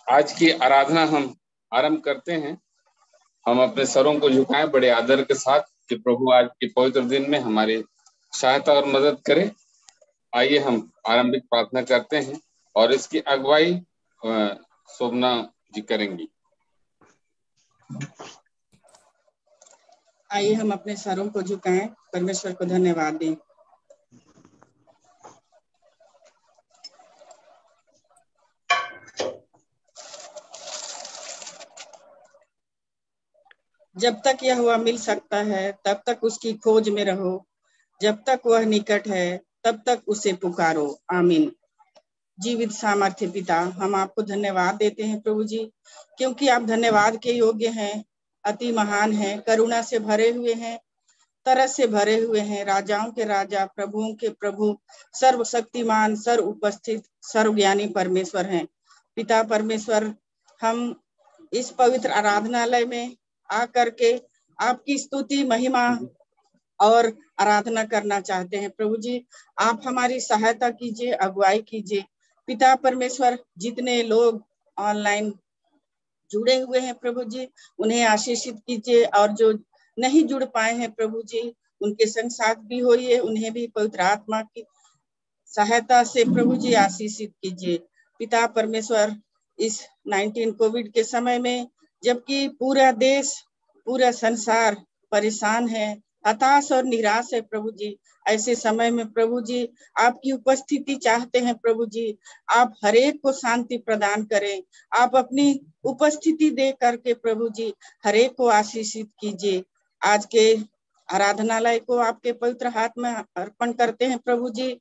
आज की आराधना हम आरंभ करते हैं। हम अपने सरों को झुकाएं बड़े आदर के साथ कि प्रभु आज के पवित्र दिन में हमारी सहायता और मदद करे। आइए हम आरंभिक प्रार्थना करते हैं और इसकी अगुवाई शोभना जी करेंगी। आइए हम अपने सरों को झुकाएं, परमेश्वर को धन्यवाद दें। जब तक यहोवा मिल सकता है तब तक उसकी खोज में रहो, जब तक वह निकट है तब तक उसे पुकारो। आमीन। जीवित सामर्थ्य पिता, हम आपको धन्यवाद देते हैं प्रभु जी, क्योंकि आप धन्यवाद के योग्य हैं, अति महान हैं, करुणा से भरे हुए हैं, तरस से भरे हुए हैं, राजाओं के राजा, प्रभुओं के प्रभु, सर्वशक्तिमान, सर्व उपस्थित, सर्वज्ञानी परमेश्वर हैं। पिता परमेश्वर, हम इस पवित्र आराधनालय में आकर के आपकी स्तुति, महिमा और आराधना करना चाहते हैं। प्रभु जी, आप हमारी सहायता कीजिए, अगुवाई कीजिए। पिता परमेश्वर, जितने लोग ऑनलाइन जुड़े हुए हैं प्रभु जी, उन्हें आशीषित कीजिए, और जो नहीं जुड़ पाए हैं प्रभु जी, उनके संग साथ भी होइए, उन्हें भी पवित्र आत्मा की सहायता से प्रभु जी आशीषित कीजिए। पिता परमेश्वर, इस 19 कोविड के समय में, जबकि पूरा देश, पूरा संसार परेशान है, हताश और निराश है प्रभु जी, ऐसे समय में प्रभु जी आपकी उपस्थिति चाहते हैं प्रभु जी। आप हरेक को शांति प्रदान करें, आप अपनी उपस्थिति दे करके प्रभु जी हरेक को आशीषित कीजिए। आज के आराधनालय को आपके पवित्र हाथ में अर्पण करते हैं प्रभु जी।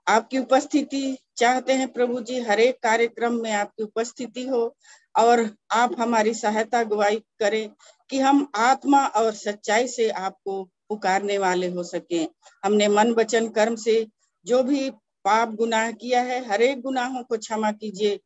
आपकी उपस्थिति चाहते हैं प्रभु जी, हरेक कार्यक्रम में आपकी उपस्थिति हो, और आप हमारी सहायता अगुवाई करें कि हम आत्मा और सच्चाई से आपको पुकारने वाले हो सके। हमने मन वचन कर्म से जो भी पाप गुनाह किया है, हरेक गुनाहों को क्षमा कीजिए,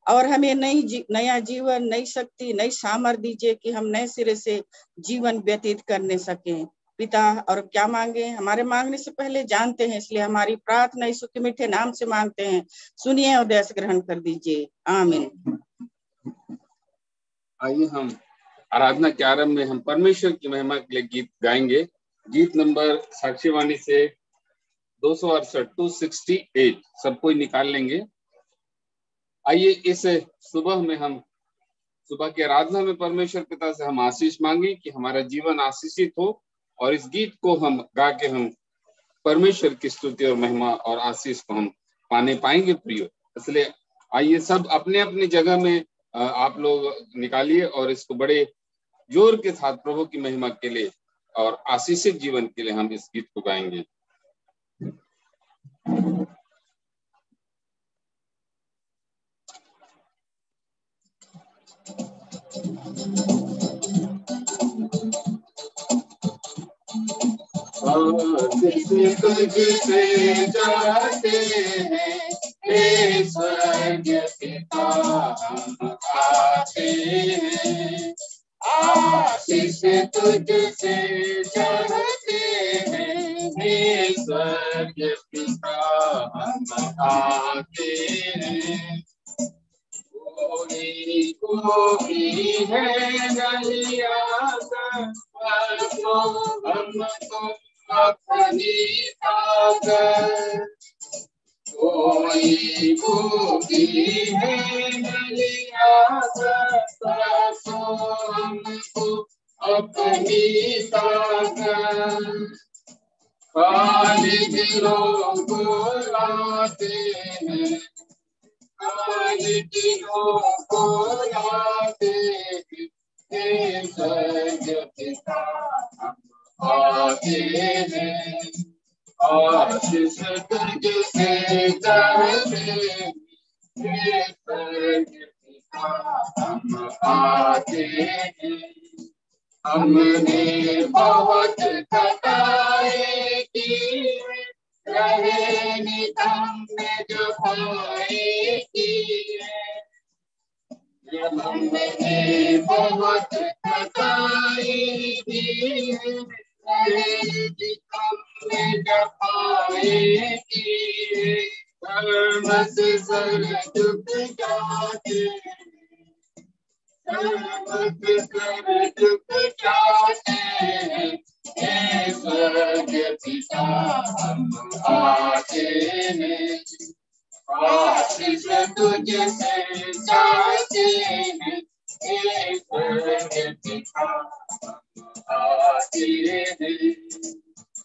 और हमें नया जीवन, नई शक्ति, नई सामर्थ्य दीजिए कि हम नए सिरे से जीवन व्यतीत करने सकें। पिता, और क्या मांगे हमारे मांगने से पहले जानते हैं, इसलिए हमारी प्रार्थना यीशु के मीठे नाम से मांगते हैं, सुनिए और दया से ग्रहण कर दीजिए। आमीन। आइए हम आराधना के आरंभ में हम परमेश्वर की महिमा के लिए गीत गाएंगे। गीत नंबर साक्षीवाणी से 268 268 सब कोई निकाल लेंगे। आइए इस सुबह में हम सुबह की आराधना में परमेश्वर पिता से हम आशीष मांगे कि हमारा जीवन आशीषित हो, और इस गीत को हम गा के हम परमेश्वर की स्तुति और महिमा और आशीष को हम पाने पाएंगे प्रियो। इसलिए आइए सब अपने अपने जगह में आप लोग निकालिए और इसको बड़े जोर के साथ प्रभु की महिमा के लिए और आशीषित जीवन के लिए हम इस गीत को गाएंगे। तुझसे चाहते हैं हे स्वर्गीय पिता, हम आते हैं। आशीष तुझसे चाहते हैं हे स्वर्गीय पिता, हम आते हैं। कोई है नलिया हमको अपनी ताकत, कोई भूखी है नलिया हमको अपनी ताकत, खाली दिलों को लाते हैं, खाली दिलों को लाते हैं स्वर्गीय पिता, हम आते हैं। आशीष तुझसे चाहते हैं हे स्वर्गीय पिता, हम आते हैं। हमने बहुत खताएं की, रहे निकम में जो भाई की है, हमने बहुत खताएं की है, रहे निकम में जो भाई की है, धर्म से सर झुक जाते मत कर झुक जाते हैं, हे स्वर्ग पिता हम आते हैं, आशीष तुझसे चाहते हैं, हे स्वर्ग पिता आते हैं।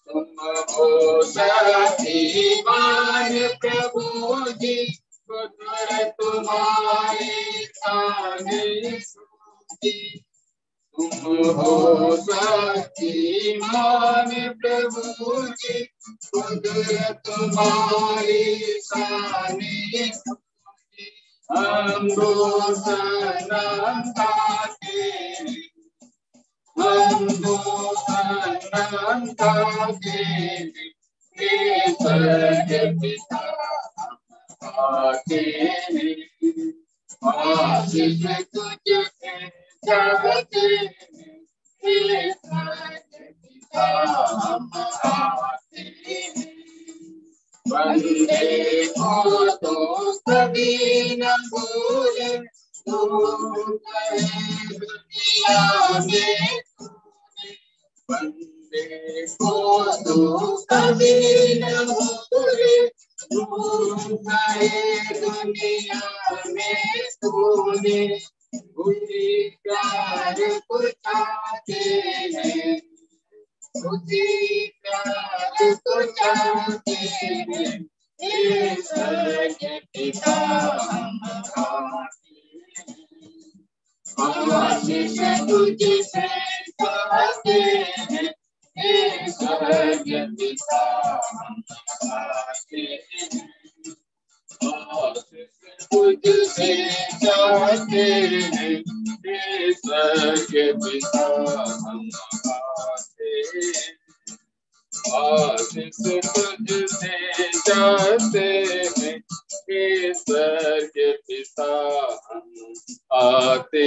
तुम हो शक्तिमान प्रभु जी, पुत्र तुम्हारी शान स्तुति। तुम हो शक्तिमान प्रभु जी, पुत्र तुम्हारी शान स्तुति। हम सनम गाते हैं, हम सनम गाते हैं, हे स्वर्ग पिता आते हैं, आशीष तुझसे चाहते हैं, हे स्वर्ग पिता हम आते हैं। बंदे को तो कभी न भूले, तू कहे दुनिया में तूने। बंदे को तो कभी न भूले, तू कहे दुनिया में तूने। उसी प्यार को चाहते हैं, उसी प्यार को चाहते हैं, हे स्वर्ग पिता हम आते हैं, आशीष तुझसे चाहते हैं, हे स्वर्ग पिता हम आते हैं, आशीष तुझसे चाहते हैं, हे स्वर्ग पिता हम आते हैं, आशीष तुझसे चाहते हैं, हे स्वर्ग पिता हम आते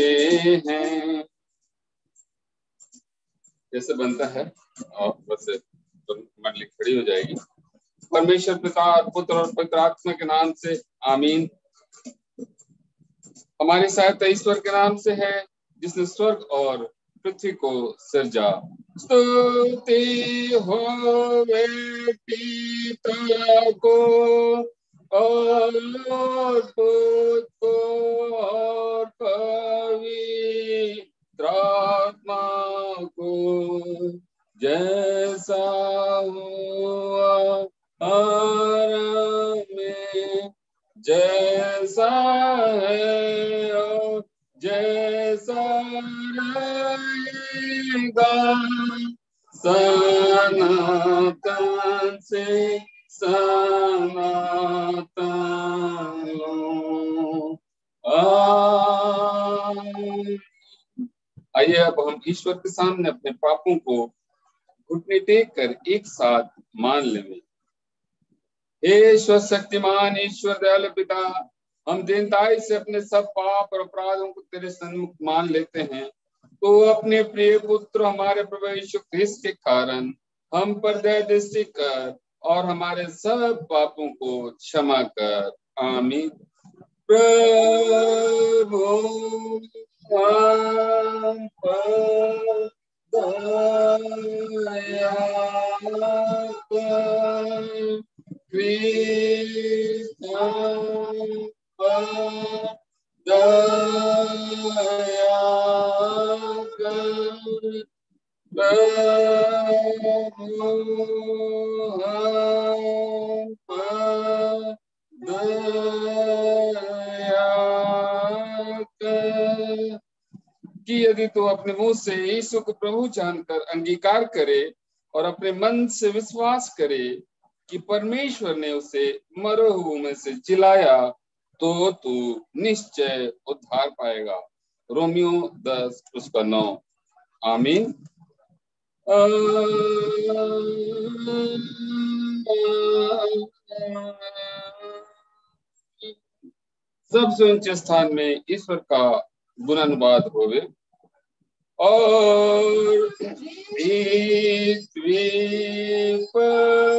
हैं। जैसे बनता है और बस मंडली खड़ी हो जाएगी। परमेश्वर पिता और पुत्र और पवित्र आत्मा के नाम से आमीन। हमारी सहायता ईश्वर के नाम से है, जिसने स्वर्ग और पृथ्वी को सिरजा। स्तुति होवे पिता को और पुत्र को और पवित्र आत्मा को, जैसा हुआ आरंभ में, जैसा है और जैसा रहेगा, सनातन से सनातन। आइए अब हम ईश्वर के सामने अपने पापों को घुटने टेक कर एक साथ मान लेंगे। हे ईश्वर शक्तिमान, ईश्वर दयालु पिता, हम दीनताई से अपने सब पाप और अपराधों को तेरे सन्मुख मान लेते हैं। तो अपने प्रिय पुत्र हमारे प्रभु यीशु ख्रिस्त के कारण हम पर दया दृष्टि कर और हमारे सब पापों को क्षमा कर। आमीन। प्रभु हम पर दया कर, ख्रिस्त हम पर दया कर, प्रभु हम पर दया कर। कि यदि तू अपने मुंह से यीशु को प्रभु जानकर अंगीकार करे और अपने मन से विश्वास करे कि परमेश्वर ने उसे मरे हुए में से जिलाया, तो तू निश्चय उद्धार पाएगा। रोमियो 10:9। आमीन। सबसे ऊंचे स्थान में ईश्वर का गुणानुवाद होवे और पृथ्वी पर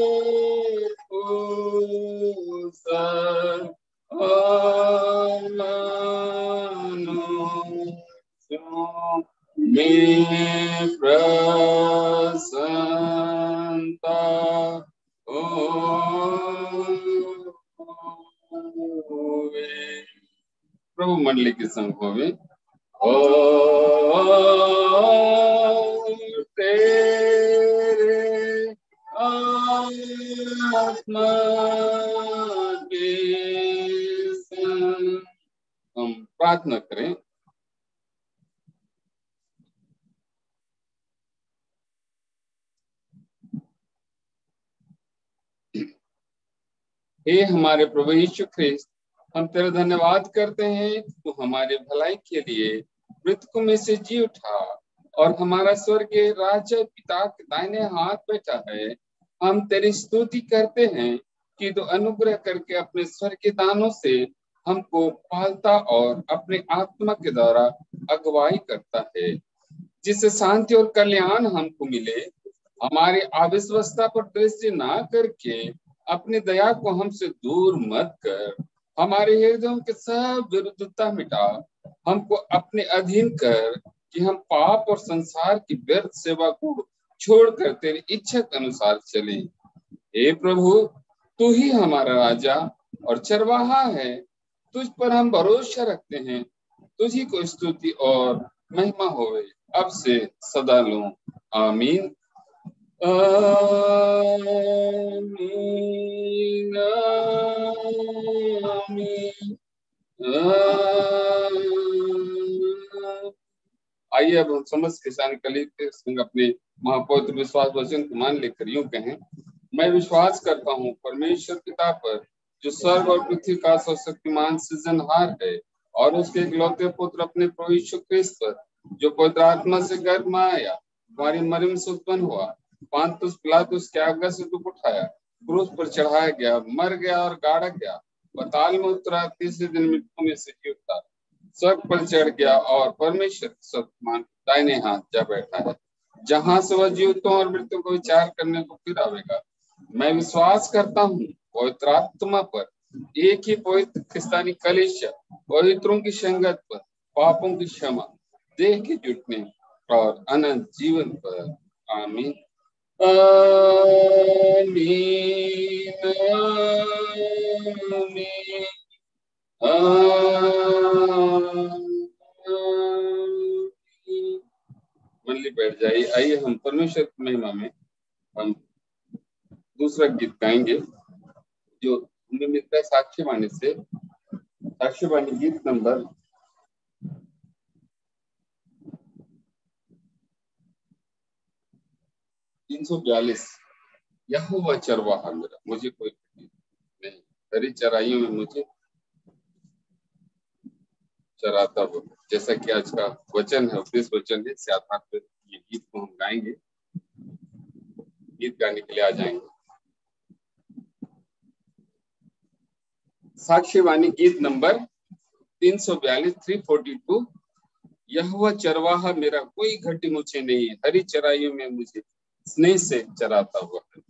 में प्रसन्नता होवे। प्रभु मंडली के संग होवे। और तेरे आत्मा के संग हम प्रार्थना करें। हे हमारे प्रभु यीशु ख्रिस्त, हम तेरा धन्यवाद करते हैं, तू हमारे भलाई के लिए मृतकों में से जी उठा और हमारा स्वर्गीय राजा पिता के दाहिने हाथ बैठा है। हम तेरी स्तुति करते हैं कि तू अनुग्रह करके अपने स्वर्गीय दानों से हमको पालता और अपने आत्मा के द्वारा अगुवाई करता है, जिससे शांति और कल्याण हमको मिले। हमारी अविश्वासता पर दृष्टि ना करके अपनी दया को हमसे दूर मत कर, हमारे हृदयों के सब विरुद्धता मिटा हमको अपने अधीन कर कि हम पाप और संसार की व्यर्थ सेवा को छोड़कर तेरी इच्छा के अनुसार चले। हे प्रभु, तू ही हमारा राजा और चरवाहा है, तुझ पर हम भरोसा रखते हैं। तुझी को स्तुति और महिमा होवे अब से सदा लो। आमीन। आमीन आमीन। आइए अब हम समस्त किसान कली के संग अपने महापवित्र विश्वास वचन को मान लेकर यूं कहें। मैं विश्वास करता हूँ परमेश्वर पिता पर, जो स्वर्ग और पृथ्वी का सर्वशक्तिमान सृजनहार है, और उसके इकलौते पुत्र अपने प्रभु यीशु ख्रिस्त पर, जो पवित्र आत्मा से गर्भ में आया, हमारी मरियम से उत्पन्न हुआ, पांतुस पिलातुस के आज्ञा से दुख उठाया, क्रूस पर चढ़ाया गया, मर गया और गाड़ा गया, पाताल में उतरा, तीसरे दिन मृतकों में से जी उठा, स्वर्ग पर चढ़ गया और परमेश्वर सर्वशक्तिमान दाहिने हाथ जा बैठा है, जहां से वह जीवितों और मृतकों को विचार करने को फिर आवेगा। मैं विश्वास करता हूँ पवित्र आत्मा पर, एक ही पवित्र क्रिस्तानी कलीसिया, पवित्रों की संगत पर, पापों की क्षमा, देह के जुटने और अनंत जीवन पर। आमीन आमीन आमीन। मंडली बैठ जाइए। आइए हम परमेश्वर की महिमा में हम दूसरा गीत गाएंगे, जो हमें मिलता है साक्ष्यवाणी से। साक्ष्यवाणी गीत नंबर 342। यहोवा चरवाहा मेरा, मुझे कोई नहीं, हरी चराइयों में मुझे चराता हो। जैसा कि आज का वचन है, उपदेश वचन है, इस आधार पर ये गीत को हम गाएंगे। गीत गाने के लिए आ जाएंगे। साक्ष्यवाणी गीत नंबर 342 342। यहोवा चरवाहा मेरा, कोई घटी मुझे नहीं, हरी चराइयों में मुझे स्नेह से चराता हुआ है।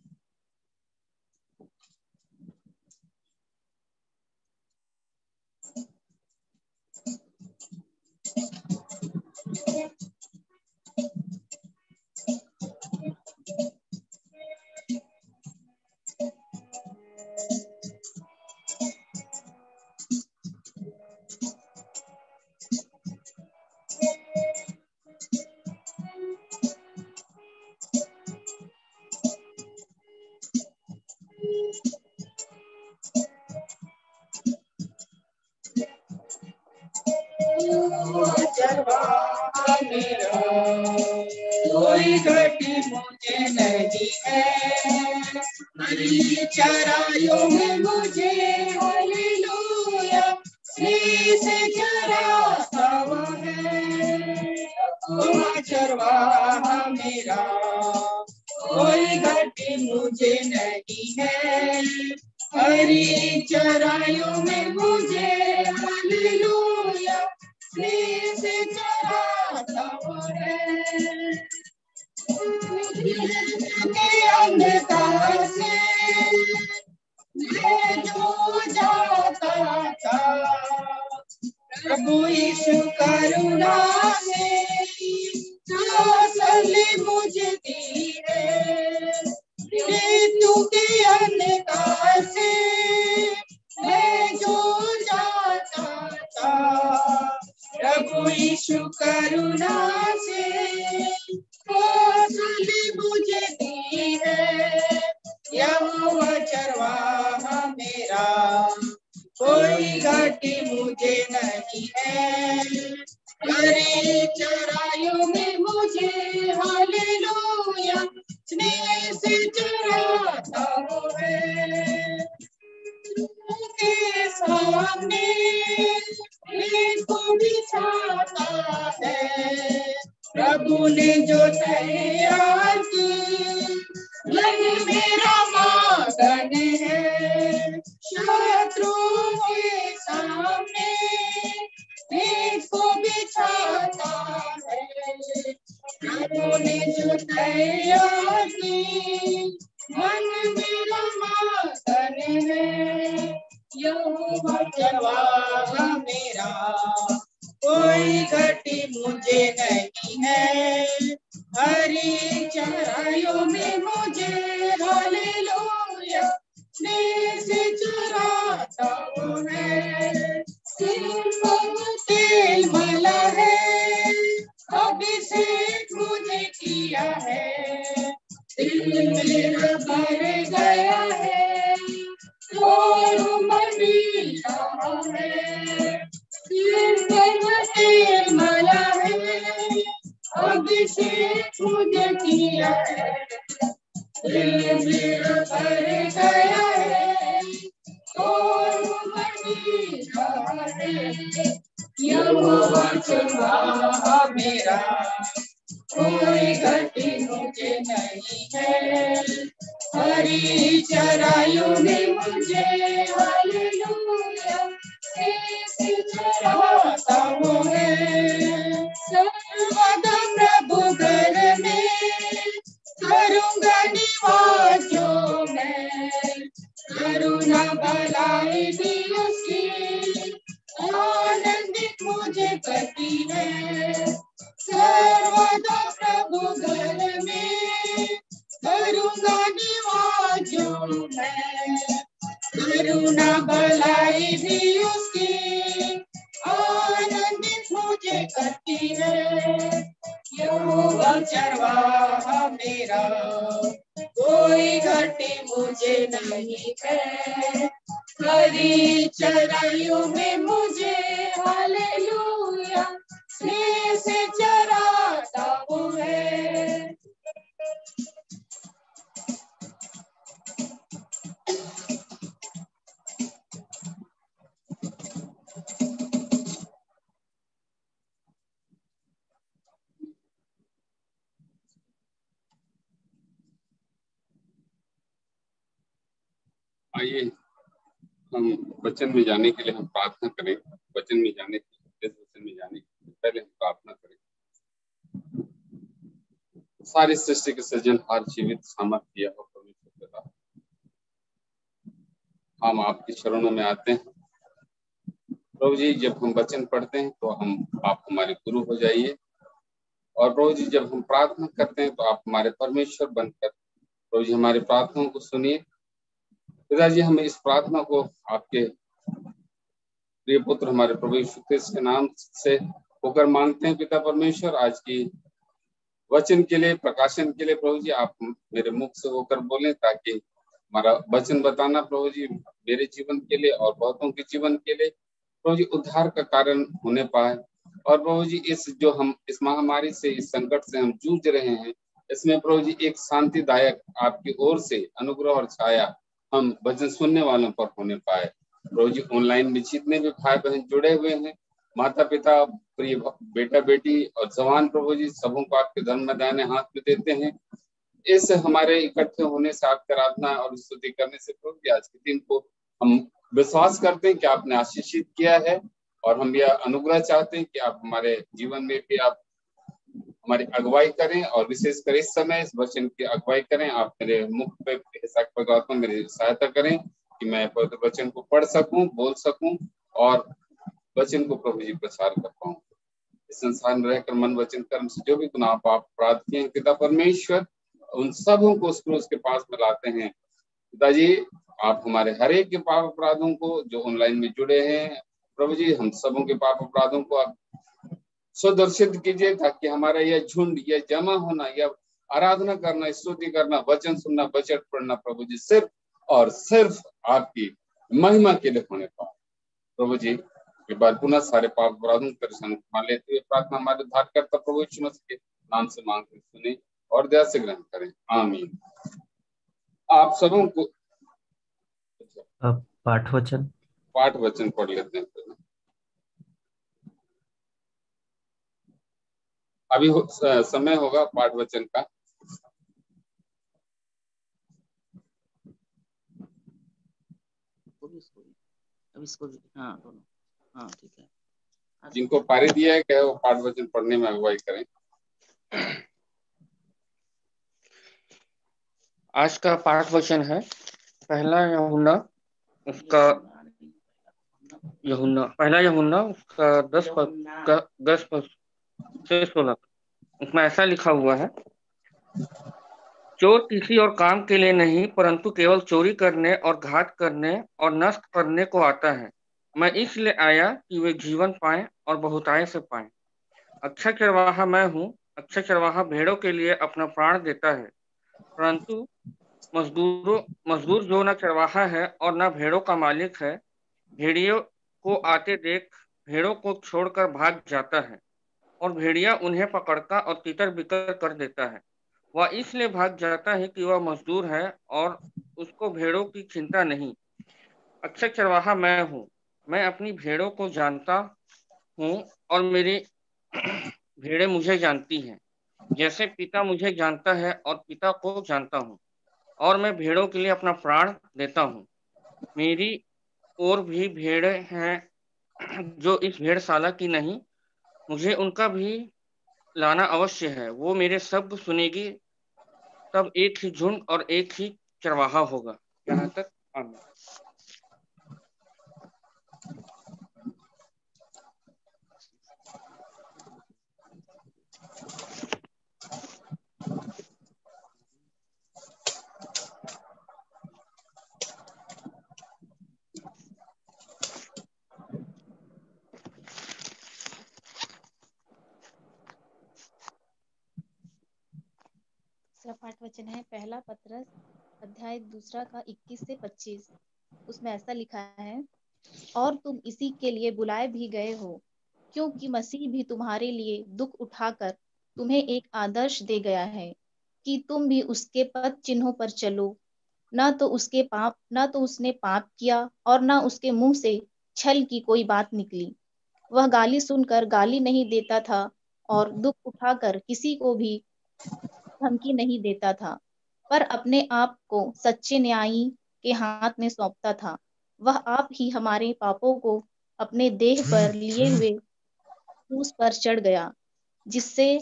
चरवाहा मेरा, कोई घटी मुझे नहीं है, हरी चराइयों में मुझे हालेलुया स्नेह से चराता हुआ है। चरवाहा मेरा, कोई घटी मुझे नहीं है, हरी चराइयों में मुझे हालेलुया स्नेह से चराता हुआ है। अंधकार से मैं जो जाता था, प्रभु यीशु करुणा से प्रभु यीशु करुणा से कौशल मुझे दी है। यहोवा चरवाहा मेरा, कोई घाटी मुझे नहीं है। हरी चराइयों में मुझे हालेलुया स्नेह से चराता है। के सामने को बिछाता है। प्रभु ने जो तैयार की लगी मेरा मागन है। शत्रु के सामने को बिछाता है। प्रभु ने जो तैयार की मन मेरा मागन है। यहोवा चरवाहा मेरा, कोई घटी मुझे नहीं है। हरी चराइयों में मुझे हालेलुया स्नेह से चराता है। तेल मला है, अभिषेक मुझे किया है। दिल मेरा भर गया है और उमड़ रहा है। तेल मला है, अभिषेक मुझे किया है। दिल मेरा भर गया है और उमड़ रहा है। यहोवा चरवाहा मेरा, कोई घटी मुझे नहीं है। हरी चराइयों में मुझे हालेलुया चराता है। सर्वदा प्रभु घर में करूँगा निवास जो मैं। करुणा भलाई भी उसकी आनंदित मुझे करती है। सर्वदा प्रभु घर में करूँगा निवास जो मैं। करुणा भलाई भी उसकी आनंदित मुझे करती है। यहोवा चरवाहा मेरा, कोई घटी मुझे नहीं है। हरी चराइयों में मुझे हालेलुया स्नेह से चराता है। आइए हम वचन में जाने के लिए हम प्रार्थना करें। वचन में जाने के पहले हम प्रार्थना करें। सारी सृष्टि के सृजनहार जीवित सामर्थ्य हो परमेश्वर पिता, हम आपके चरणों में आते हैं प्रभु जी। जब हम वचन पढ़ते हैं तो आप हमारे गुरु हो जाइए, और प्रभु जी जब हम प्रार्थना करते हैं तो आप हमारे परमेश्वर बनकर प्रभु जी हमारे प्रार्थनाओं को सुनिए। पिताजी हम इस प्रार्थना को आपके प्रिय पुत्र हमारे प्रभु यीशु क्रिस्त के नाम से होकर मांगते हैं पिता परमेश्वर। आज की वचन के लिए, प्रकाशन के लिए प्रभु जी आप मेरे मुख से होकर बोलें, ताकि हमारा वचन बताना प्रभु जी मेरे जीवन के लिए और बहुतों के जीवन के लिए प्रभु जी उद्धार का कारण होने पाए। और प्रभु जी इस महामारी से, इस संकट से हम जूझ रहे हैं, इसमें प्रभु जी एक शांतिदायक आपकी ओर से अनुग्रह और छाया हम वचन सुनने वालों पर होने पाए। प्रभु जी ऑनलाइन में जितने भी भाई बहन जुड़े हुए हैं, माता पिता, प्रिय बेटा बेटी और जवान प्रभु जी सबों को आपके धर्म में दाहिने हाथ में देते हैं। इस हमारे इकट्ठे होने से, आपकी आराधना और स्तुति करने से प्रभु जी आज के दिन को हम विश्वास करते हैं कि आपने आशीषित किया है, और हम यह अनुग्रह चाहते हैं कि आप हमारे जीवन में भी आप हमारी अगुवाई करें, और विशेषकर इस समय इस वचन की अगुवाई करें। आप मेरे मुख पे मेरी सहायता करें कि मैं पवित्र वचन को पढ़ सकूं, बोल सकूं और वचन को प्रभु जी प्रचार कर पाऊं। इस संसार में रहकर मन वचन कर्म से जो भी गुनाह पाप अपराध किए हैं पिता परमेश्वर, उन सबों को उस क्रूस के पास में लाते हैं। पिताजी आप हमारे हर एक के पाप अपराधों को, जो ऑनलाइन में जुड़े हैं प्रभु जी, हम सबों के पाप अपराधों को आप स्वदर्शित कीजिए, ताकि हमारा यह झुंड, यह जमा होना, यह आराधना करना, स्तुति करना, वचन सुनना, बचत पढ़ना प्रभु जी सिर्फ और सिर्फ आपकी महिमा के लिए होने पाए। प्रभु जी एक बार पुनः सारे पाप अपराधों परेशान क्षमा लेते हुए प्रार्थना हमारे उद्धार करता प्रभु यीशु मसीह के नाम से मांगते सुने और दया से ग्रहण करें, आमीन। आप सबों को पाठ वचन पढ़ लेते हैं। अभी समय होगा पाठ वचन का। हाँ ठीक है। जिनको पारी दिया है क्या वो पाठ वचन पढ़ने में अगुवाई करें। आज का पाठ वचन है पहला यूहन्ना उसका 10:10 उसमें ऐसा लिखा हुआ है, चोर किसी और काम के लिए नहीं परंतु केवल चोरी करने और घात करने और नष्ट करने को आता है। मैं इसलिए आया कि वे जीवन पाएं और बहुतायत से पाएं। अच्छा चरवाहा मैं हूँ। अच्छा चरवाहा भेड़ों के लिए अपना प्राण देता है, परंतु मजदूर जो न चरवाहा है और न भेड़ों का मालिक है, भेड़ियों को आते देख भेड़ों को छोड़कर भाग जाता है और भेड़िया उन्हें पकड़ता और तितर बितर कर देता है। वह इसलिए भाग जाता है कि वह मजदूर है और उसको भेड़ों की चिंता नहीं। अच्छा चरवाहा मैं हूँ। मैं अपनी भेड़ों को जानता हूँ और मेरी भेड़ें मुझे जानती हैं, जैसे पिता मुझे जानता है और पिता को जानता हूँ, और मैं भेड़ों के लिए अपना प्राण देता हूँ। मेरी और भी भेड़ें हैं जो इस भेड़शाला की नहीं, मुझे उनका भी लाना अवश्य है। वो मेरे शब्द सुनेगी, तब एक ही झुंड और एक ही चरवाहा होगा। यहाँ तक आमीन। पाठ वचन है पहला पत्रस अध्याय 2 का 21 से 25। उसमें ऐसा लिखा है, और तुम इसी के लिए बुलाए भी गए हो, क्योंकि मसीह भी तुम्हारे लिए दुख उठाकर तुम्हें एक आदर्श दे गया है कि तुम भी उसके पद चिन्हों पर चलो। न तो उसने पाप किया और न उसके मुंह से छल की कोई बात निकली। वह गाली सुनकर गाली नहीं देता था और दुख उठाकर किसी को भी धमकी नहीं देता था, पर अपने आप को सच्चे न्यायी के हाथ में सौंपता था। वह आप ही हमारे पापों को अपने देह पर लिए हुए क्रूस पर चढ़ गया, जिससे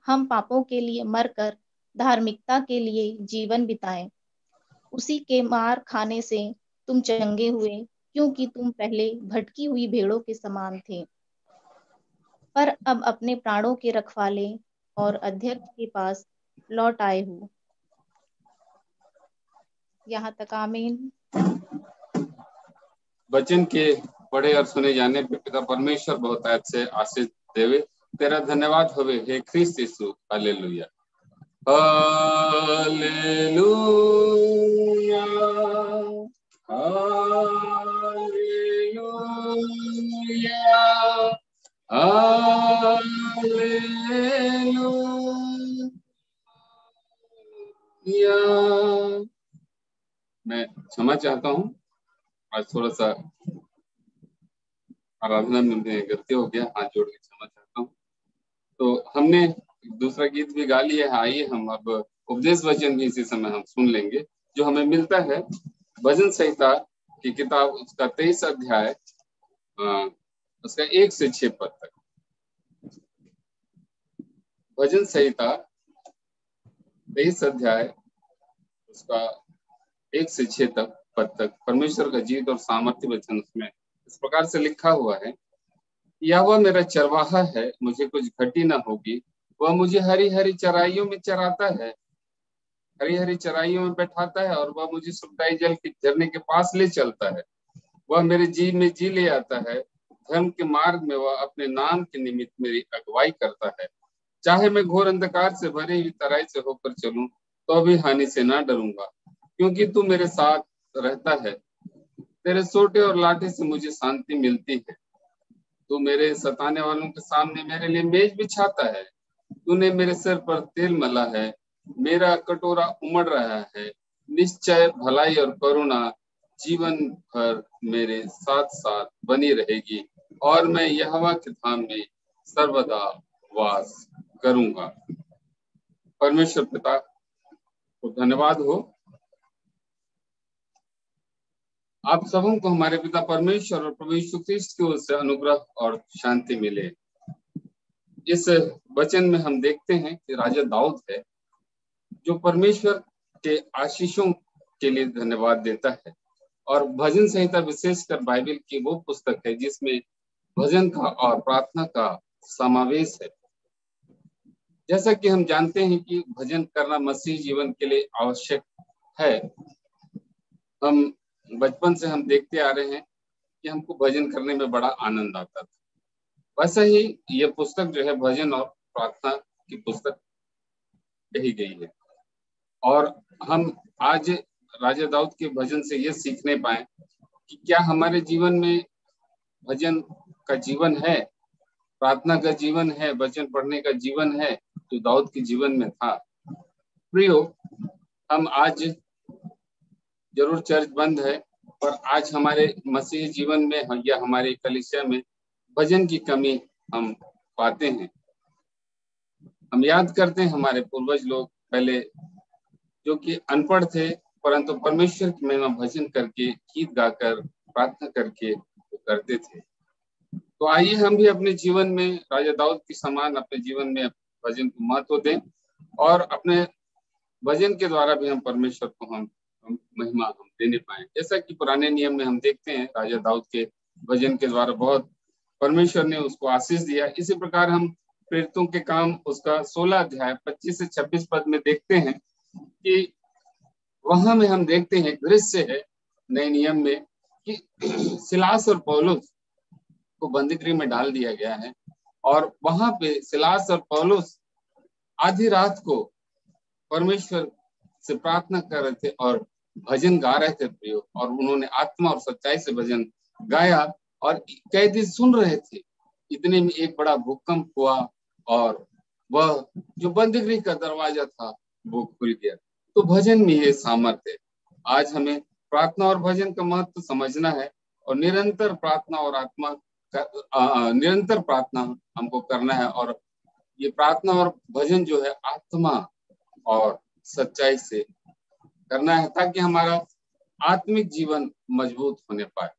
हम पापों के लिए मरकर धार्मिकता के लिए जीवन बिताएं। उसी के मार खाने से तुम चंगे हुए, क्योंकि तुम पहले भटकी हुई भेड़ों के समान थे, पर अब अपने प्राणों के रखवाले और अध्यक्ष के पास लौट आए हो। यहाँ तक आमीन। वचन के पढ़े और सुने जाने पे पिता परमेश्वर बहुतायत से आशीष देवे। तेरा धन्यवाद होवे हे ख्रिस्त यीशु। हालेलुया हालेलुया हालेलुया हालेलुया। मैं क्षमा चाहता हूँ, आज थोड़ा सा आराधना में गलती हो गया, हाथ जोड़ के क्षमा चाहता हूँ। तो हमने दूसरा गीत भी गा लिया है। आइए हम अब उपदेश वचन भी इसी समय हम सुन लेंगे, जो हमें मिलता है भजन संहिता की किताब उसका 23 अध्याय उसका 1 से 6 पद तक। भजन संहिता 23 अध्याय उसका 1 से 6 पद तक परमेश्वर का जीवित और सामर्थ्य वचन उसमें इस प्रकार से लिखा हुआ है, यह वह मेरा चरवाहा है, मुझे कुछ घटी न होगी। वह मुझे हरी हरी चराइयों में चराता है, हरी हरी चराइयों में बैठाता है, और वह मुझे सुखदायी जल के झरने के पास ले चलता है। वह मेरे जी में जी ले आता है, धर्म के मार्ग में वह अपने नाम के निमित्त मेरी अगुवाई करता है। चाहे मैं घोर अंधकार से भरी हुई तराई से होकर चलूं तो भी हानि से ना डरूंगा, क्योंकि तू मेरे साथ रहता है। तेरे सोटे और लाठी से मुझे शांति मिलती है। तू मेरे सताने वालों के सामने मेरे लिए मेज बिछाता है। तूने मेरे सिर पर तेल मला है, मेरा कटोरा उमड़ रहा है। निश्चय भलाई और करुणा जीवन भर मेरे साथ साथ बनी रहेगी, और मैं यहोवा के धाम में सर्वदा वास करूंगा। परमेश्वर पिता को धन्यवाद हो। आप सबों को हमारे पिता परमेश्वर और प्रभु यीशु ख्रिस्त की ओर से अनुग्रह और शांति मिले। इस वचन में हम देखते हैं कि राजा दाऊद है जो परमेश्वर के आशीषों के लिए धन्यवाद देता है, और भजन संहिता विशेषकर बाइबल की वो पुस्तक है जिसमें भजन का और प्रार्थना का समावेश है। जैसा कि हम जानते हैं कि भजन करना मसीह जीवन के लिए आवश्यक है। हम बचपन से हम देखते आ रहे हैं कि हमको भजन करने में बड़ा आनंद आता था। वैसा ही ये पुस्तक जो है भजन और प्रार्थना की पुस्तक कही गई है, और हम आज राजा दाऊद के भजन से ये सीखने पाए कि क्या हमारे जीवन में भजन का जीवन है, प्रार्थना का जीवन है, वचन पढ़ने का जीवन है जो दाऊद के जीवन में था। प्रियो, हम आज जरूर चर्च बंद है, पर आज हमारे मसीह जीवन में या हमारे कलीसिया में भजन की कमी हम पाते हैं। हम याद करते हैं हमारे पूर्वज लोग पहले जो कि अनपढ़ थे, परंतु परमेश्वर की महिमा भजन करके, गीत गाकर, प्रार्थना करके वो करते थे। तो आइए हम भी अपने जीवन में राजा दाऊद के समान अपने जीवन में भजन को महत्व दें, और अपने भजन के द्वारा भी हम परमेश्वर को हम महिमा हम देने पाए। जैसा कि पुराने नियम में हम देखते हैं राजा दाऊद के भजन के द्वारा बहुत परमेश्वर ने उसको आशीष दिया। इसी प्रकार हम प्रेरितों के काम उसका 16 अध्याय 25 से 26 पद में देखते हैं कि वहां में हम देखते हैं दृश्य है नए नियम में कि सिलास और पौलुस को बंदीगृह में डाल दिया गया है, और वहां पे सिलास और पौलुस आधी रात को परमेश्वर से प्रार्थना कर रहे थे और भजन गा रहे थे प्रियो, और उन्होंने आत्मा और सच्चाई से भजन गाया और कैदी सुन रहे थे। इतने में एक बड़ा भूकंप हुआ और वह जो बंदीगृह का दरवाजा था वो खुल गया। तो भजन में ये सामर्थ्य है। आज हमें प्रार्थना और भजन का महत्व समझना है, और निरंतर प्रार्थना और निरंतर प्रार्थना हमको करना है, और ये प्रार्थना और भजन जो है आत्मा और सच्चाई से करना है, ताकि हमारा आत्मिक जीवन मजबूत होने पाए।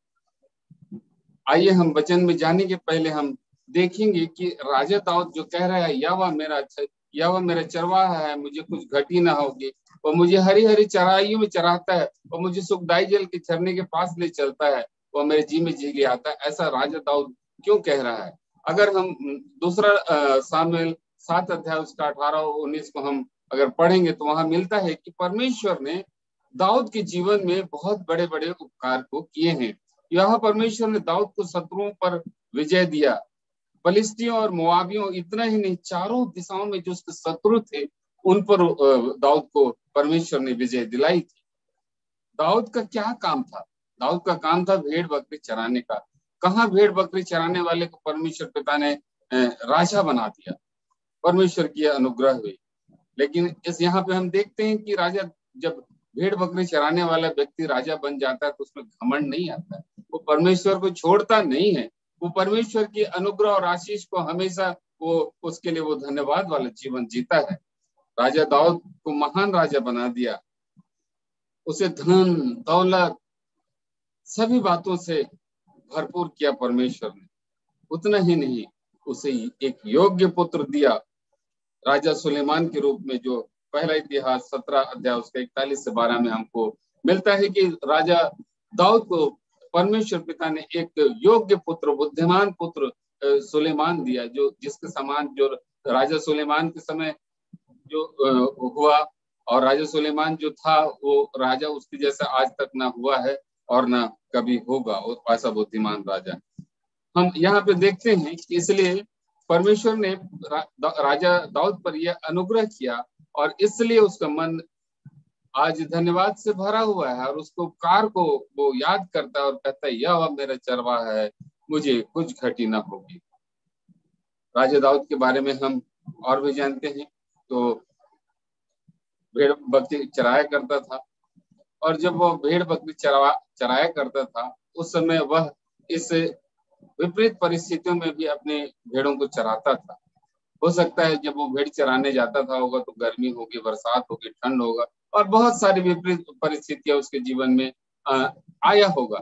आइए हम वचन में जाने के पहले हम देखेंगे कि राजा दाऊद जो कह रहा है यहोवा मेरा चरवाहा है, मुझे कुछ घटी ना होगी, वो मुझे हरी हरी चराइयों में चराता है, वो मुझे सुखदाई जल के झरने के पास ले चलता है, वो मेरे जी में जी आता है। ऐसा राजा दाऊद क्यों कह रहा है? अगर हम दूसरा सामुएल 7 अध्याय उसका 18-19 को हम अगर पढ़ेंगे तो वहां मिलता है कि परमेश्वर ने दाऊद के जीवन में बहुत बड़े बड़े उपकार को किए हैं। यहाँ परमेश्वर ने दाऊद को शत्रुओं पर विजय दिया, फलिस्तियों और मोआबियों, इतना ही नहीं चारों दिशाओं में जो उसके शत्रु थे उन पर दाऊद को परमेश्वर ने विजय दिलाई थी। दाऊद का क्या काम था? दाऊद का काम था भेड़ बकरी चराने का। कहाँ भेड़ बकरी चराने वाले को परमेश्वर पिता ने राजा बना दिया, परमेश्वर की अनुग्रह हुई। लेकिन इस यहाँ पे हम देखते हैं कि राजा जब भेड़ बकरी चराने वाला व्यक्ति राजा बन जाता है तो उसमें घमंड नहीं आता है, वो परमेश्वर को छोड़ता नहीं है, वो परमेश्वर की अनुग्रह और आशीष को हमेशा वो उसके लिए वो धन्यवाद वाला जीवन जीता है। राजा दाऊद को महान राजा बना दिया, उसे धन दौलत सभी बातों से भरपूर किया परमेश्वर ने। उतना ही नहीं, उसे एक योग्य पुत्र दिया राजा सुलेमान के रूप में, जो पहला इतिहास 17 अध्याय उसका 41 से 12 में हमको मिलता है कि राजा दाऊद को परमेश्वर पिता ने एक योग्य पुत्र, बुद्धिमान पुत्र सुलेमान दिया, जो जिसके समान जो राजा सुलेमान के समय जो हुआ, और राजा सुलेमान जो था वो राजा उसके जैसा आज तक ना हुआ है और ना कभी होगा, ऐसा बुद्धिमान राजा। हम यहाँ पे देखते हैं कि इसलिए परमेश्वर ने राजा दाऊद पर यह अनुग्रह किया और इसलिए उसका मन आज धन्यवाद से भरा हुआ है और उसको उपकार को वो याद करता है और कहता है यह मेरा चरवाहा है, मुझे कुछ घटी ना होगी। राजा दाऊद के बारे में हम और भी जानते हैं, तो भेड़ बकरी चराया करता था और जब वो भेड़ बकरी चराया करता था उस समय वह इस विपरीत परिस्थितियों में भी अपने भेड़ों को चराता था। हो सकता है जब वो भेड़ चराने जाता था होगा तो गर्मी होगी, बरसात होगी, ठंड होगा और बहुत सारी विपरीत परिस्थितियां उसके जीवन में आया होगा।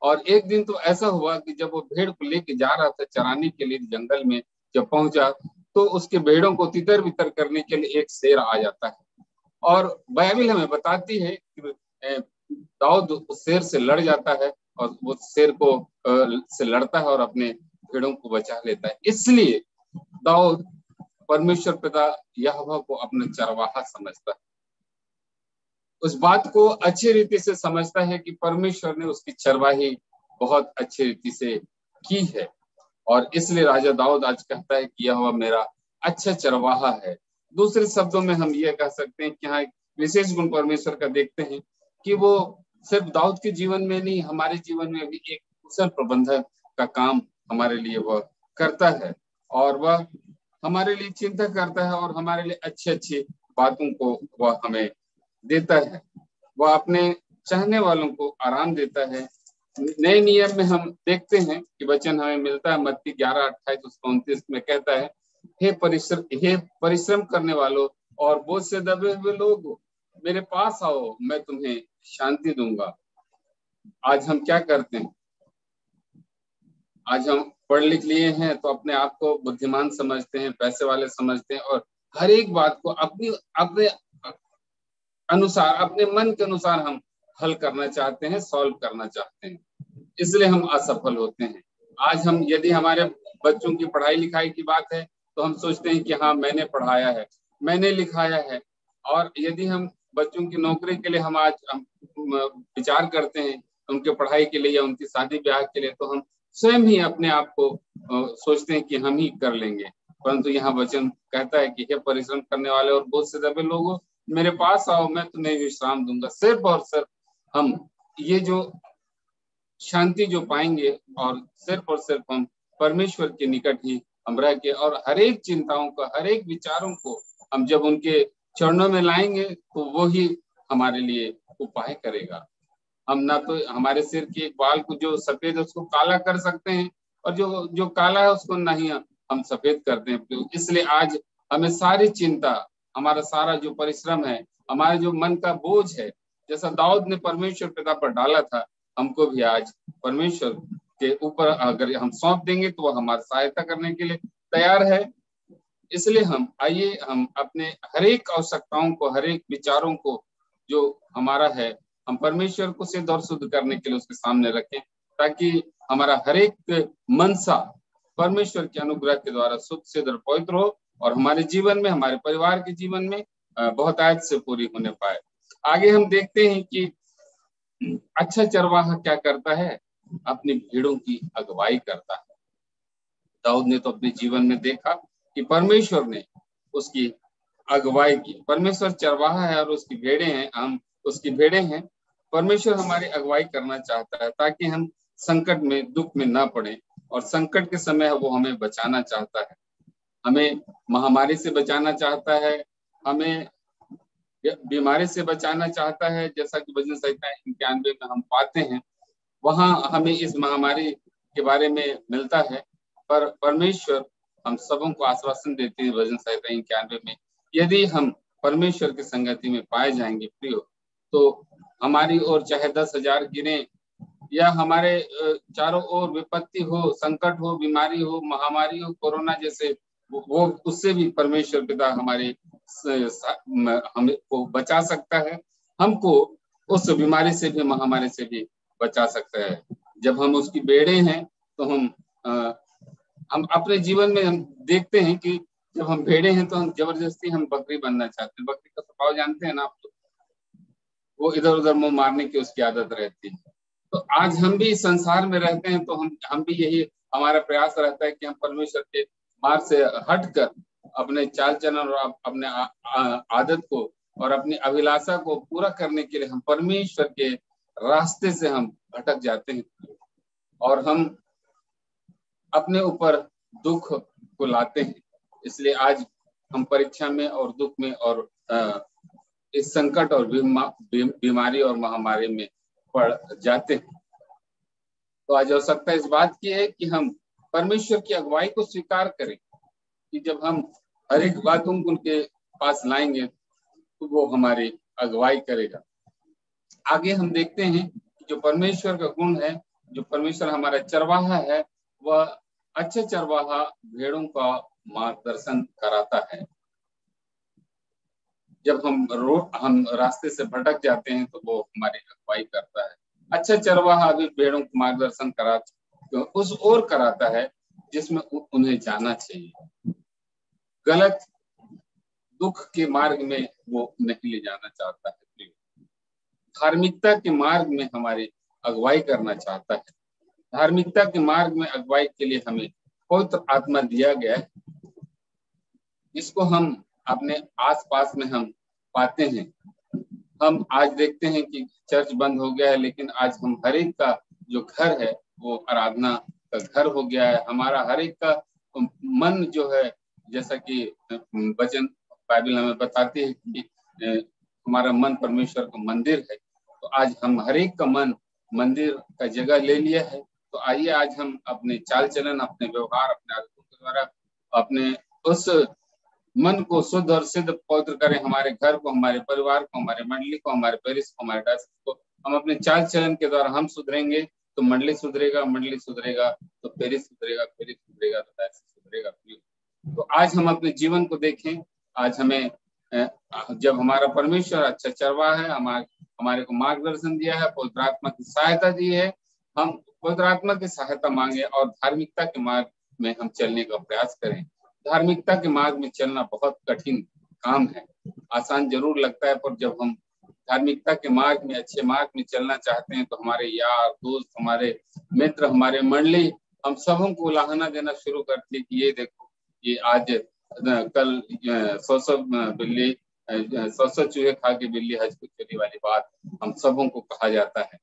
और एक दिन तो ऐसा हुआ कि जब वो भेड़ को लेके जा रहा था चराने के लिए जंगल में, जब पहुंचा तो उसके भेड़ों को तितर बितर करने के लिए एक शेर आ जाता है और बाइबल हमें बताती है कि दाऊद उस शेर से लड़ जाता है और वो शेर को से लड़ता है और अपने भेड़ों को बचा लेता है। इसलिए दाऊद परमेश्वर पिता यहोवा को अपना चरवाहा समझता है, उस बात को अच्छी रीति से समझता है कि परमेश्वर ने उसकी चरवाही बहुत अच्छी रीति से की है और इसलिए राजा दाऊद आज कहता है कि यहोवा मेरा अच्छा चरवाहा है। दूसरे शब्दों में हम ये कह सकते हैं कि यहाँ एक विशेष गुण परमेश्वर का देखते हैं कि वो सिर्फ दाऊद के जीवन में नहीं, हमारे जीवन में भी एक कुशल प्रबंधक का काम हमारे लिए वह करता है और वह हमारे लिए चिंता करता है और हमारे लिए अच्छी अच्छी बातों को वह हमें देता है। वह अपने चाहने वालों को आराम देता है। नए नियम में हम देखते हैं कि वचन हमें मिलता है, मत्ती 11:28-29 में कहता है, हे परिश्रम करने वालों और बोझ से दबे हुए लोग मेरे पास आओ, मैं तुम्हें शांति दूंगा। आज हम क्या करते हैं? आज हम पढ़ लिख लिए हैं तो अपने आप को बुद्धिमान समझते हैं, पैसे वाले समझते हैं और हर एक बात को अपने अनुसार, अपने मन के अनुसार हम हल करना चाहते हैं, सॉल्व करना चाहते हैं, इसलिए हम असफल होते हैं। आज हम यदि हमारे बच्चों की पढ़ाई लिखाई की बात है तो हम सोचते हैं कि हाँ मैंने पढ़ाया है, मैंने लिखाया है, और यदि हम बच्चों की नौकरी के लिए हम आज विचार करते हैं उनके पढ़ाई के लिए या उनकी शादी ब्याह के लिए, तो हम स्वयं ही अपने आप को सोचते हैं कि हम ही कर लेंगे। परंतु यहाँ वचन कहता है कि हे परिश्रम करने वाले और बोझ से दबे लोगों मेरे पास आओ, मैं तुम्हें विश्राम दूंगा। सिर्फ और सिर्फ हम ये जो शांति जो पाएंगे और सिर्फ और सिर्फ हम परमेश्वर के निकट ही हम रह के और हर एक चिंताओं को, हर एक विचारों को हम जब उनके चरणों में लाएंगे तो वो ही हमारे लिए उपाय करेगा। हम ना तो हमारे सिर के एक बाल को जो सफेद है उसको काला कर सकते हैं और जो काला है उसको नहीं हम सफेद करते हैं। इसलिए आज हमें सारी चिंता, हमारा सारा जो परिश्रम है, हमारा जो मन का बोझ है, जैसा दाऊद ने परमेश्वर पिता पर डाला था, हमको भी आज परमेश्वर के ऊपर अगर हम सौंप देंगे तो वह हमारी सहायता करने के लिए तैयार है। इसलिए आइए हम अपने हर एक आवश्यकताओं को, हर एक विचारों को जो हमारा है, हम परमेश्वर को सिद्ध और शुद्ध करने के लिए उसके सामने रखें, ताकि हमारा हर एक मनसा परमेश्वर के अनुग्रह के द्वारा शुद्ध, सिद्ध और पवित्र हो और हमारे जीवन में, हमारे परिवार के जीवन में बहुत आयत से पूरी होने पाए। आगे हम देखते हैं कि अच्छा चरवाहा क्या करता है, अपनी भीड़ों की अगुवाई करता है। दाऊद ने तो अपने जीवन में देखा कि परमेश्वर ने उसकी अगुवाई की। परमेश्वर चरवाहा है और उसकी भेड़ें हैं, हम उसकी भेड़ें हैं। परमेश्वर हमारी अगुवाई करना चाहता है ताकि हम संकट में, दुख में ना पड़े, और संकट के समय वो हमें बचाना चाहता है, हमें महामारी से बचाना चाहता है, हमें बीमारी से बचाना चाहता है। जैसा कि भजन संहिता 91 में हम पाते हैं, वहां हमें इस महामारी के बारे में मिलता है, पर परमेश्वर हम सबों को आश्वासन देते हैं भजन संहिता 91 में, यदि हम परमेश्वर की संगति में पाए जाएंगे प्रियो, तो हमारी ओर चाहे 10,000 गिरे या हमारे चारों ओर विपत्ति हो, संकट हो, बीमारी हो, महामारी हो, कोरोना जैसे, वो उससे भी परमेश्वर पिता हमारे हमको बचा सकता है, हमको उस बीमारी से भी, महामारी से भी बचा सकता है। जब हम उसकी बेड़े हैं तो हम अपने जीवन में हम देखते हैं कि जब हम भेड़े हैं तो हम जबरदस्ती हम बकरी बनना चाहते हैं। बकरी का स्वभाव जानते हैं ना आप, तो वो इधर उधर मुंह मारने की उसकी आदत रहती है। तो आज हम भी संसार में रहते हैं तो हम भी यही हमारा प्रयास रहता है कि हम परमेश्वर के मार्ग से हटकर अपने चाल चलन और अपने आदत को और अपनी अभिलाषा को पूरा करने के लिए हम परमेश्वर के रास्ते से हम भटक जाते हैं और हम अपने ऊपर दुख को लाते हैं। इसलिए आज हम परीक्षा में और दुख में और इस संकट और बीमारी और महामारी में पड़ जाते हैं। तो आज आवश्यकता इस बात की है कि हम परमेश्वर की अगुवाई को स्वीकार करें कि जब हम हर एक बातों को उनके पास लाएंगे तो वो हमारी अगुवाई करेगा। आगे हम देखते हैं कि जो परमेश्वर का गुण है, जो परमेश्वर हमारा चरवाहा है, वह अच्छा चरवाहा भेड़ों का मार्गदर्शन कराता है। जब हम रास्ते से भटक जाते हैं तो वो हमारी अगुवाई करता है। अच्छा चरवाहा भी भेड़ों को मार्गदर्शन कराता, उस ओर कराता है जिसमें उन्हें जाना चाहिए। गलत दुख के मार्ग में वो नहीं ले जाना चाहता है, धार्मिकता के मार्ग में हमारी अगुवाई करना चाहता है। धार्मिकता के मार्ग में अगुवाई के लिए हमें पवित्र आत्मा दिया गया है, इसको हम अपने आसपास में हम पाते हैं। हम आज देखते हैं कि चर्च बंद हो गया है, लेकिन आज हम हर एक का जो घर है वो आराधना का घर हो गया है। हमारा हर एक का मन जो है, जैसा कि वचन बाइबल हमें बताती है कि हमारा मन परमेश्वर का मंदिर है, तो आज हम हर एक का मन मंदिर का जगह ले लिया है। तो आइए आज हम अपने चाल चलन, अपने व्यवहार, अपने आदतों के द्वारा अपने उस मन को शुद्ध और सिद्ध पवित्र करें। हमारे घर को, हमारे परिवार को, हमारे मंडली को, हमारे पेरिस को, हमारे डायसिस को हम अपने चाल चलन के द्वारा हम सुधरेंगे तो मंडली सुधरेगा, मंडली सुधरेगा तो पेरिस सुधरेगा, पेरिस सुधरेगा तो डायसिस सुधरेगा। तो आज हम अपने जीवन को देखें। आज हमें जब हमारा परमेश्वर अच्छा चरवाहा है, हमारे को मार्गदर्शन दिया है, पवित्र आत्मा की सहायता दी है, हम पवित्र आत्मा की सहायता मांगे और धार्मिकता के मार्ग में हम चलने का प्रयास करें। धार्मिकता के मार्ग में चलना बहुत कठिन काम है, आसान जरूर लगता है, पर जब हम धार्मिकता के मार्ग में, अच्छे मार्ग में चलना चाहते हैं तो हमारे यार दोस्त, हमारे मित्र, हमारे मंडली, हम सबों को उलाहना देना शुरू करते कि ये देखो, ये आज कल 100 चूहे खा के बिल्ली हज को चली वाली बात हम सबों को कहा जाता है।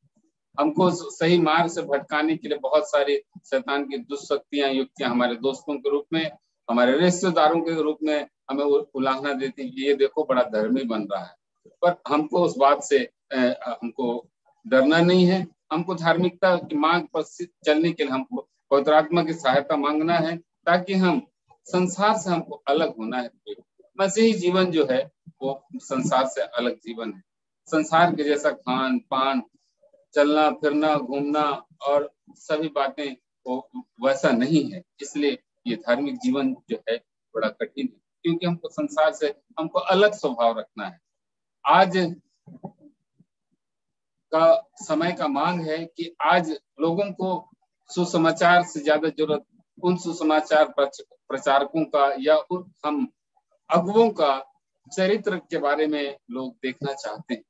हमको सही मार्ग से भटकाने के लिए बहुत सारी शैतान की दुष्शक्तियां, युक्तियां हमारे दोस्तों के रूप में, हमारे रिश्तेदारों के रूप में हमें उलाहना देती कि ये देखो बड़ा धर्मी बन रहा है। पर हमको उस बात से हमको डरना नहीं है। हमको धार्मिकता के मार्ग पर चलने के लिए हमको पवित्र आत्मा की सहायता मांगना है, ताकि हम संसार से हमको अलग होना है। मसीही जीवन जो है वो संसार से अलग जीवन है। संसार के जैसा खान पान, चलना फिरना, घूमना और सभी बातें वो वैसा नहीं है। इसलिए ये धार्मिक जीवन जो है बड़ा कठिन है, क्योंकि हमको संसार से हमको अलग स्वभाव रखना है। आज का समय का मांग है कि आज लोगों को सुसमाचार से ज्यादा जरूरत उन सुसमाचार प्रचारकों का या हम अगुओं का चरित्र के बारे में लोग देखना चाहते हैं।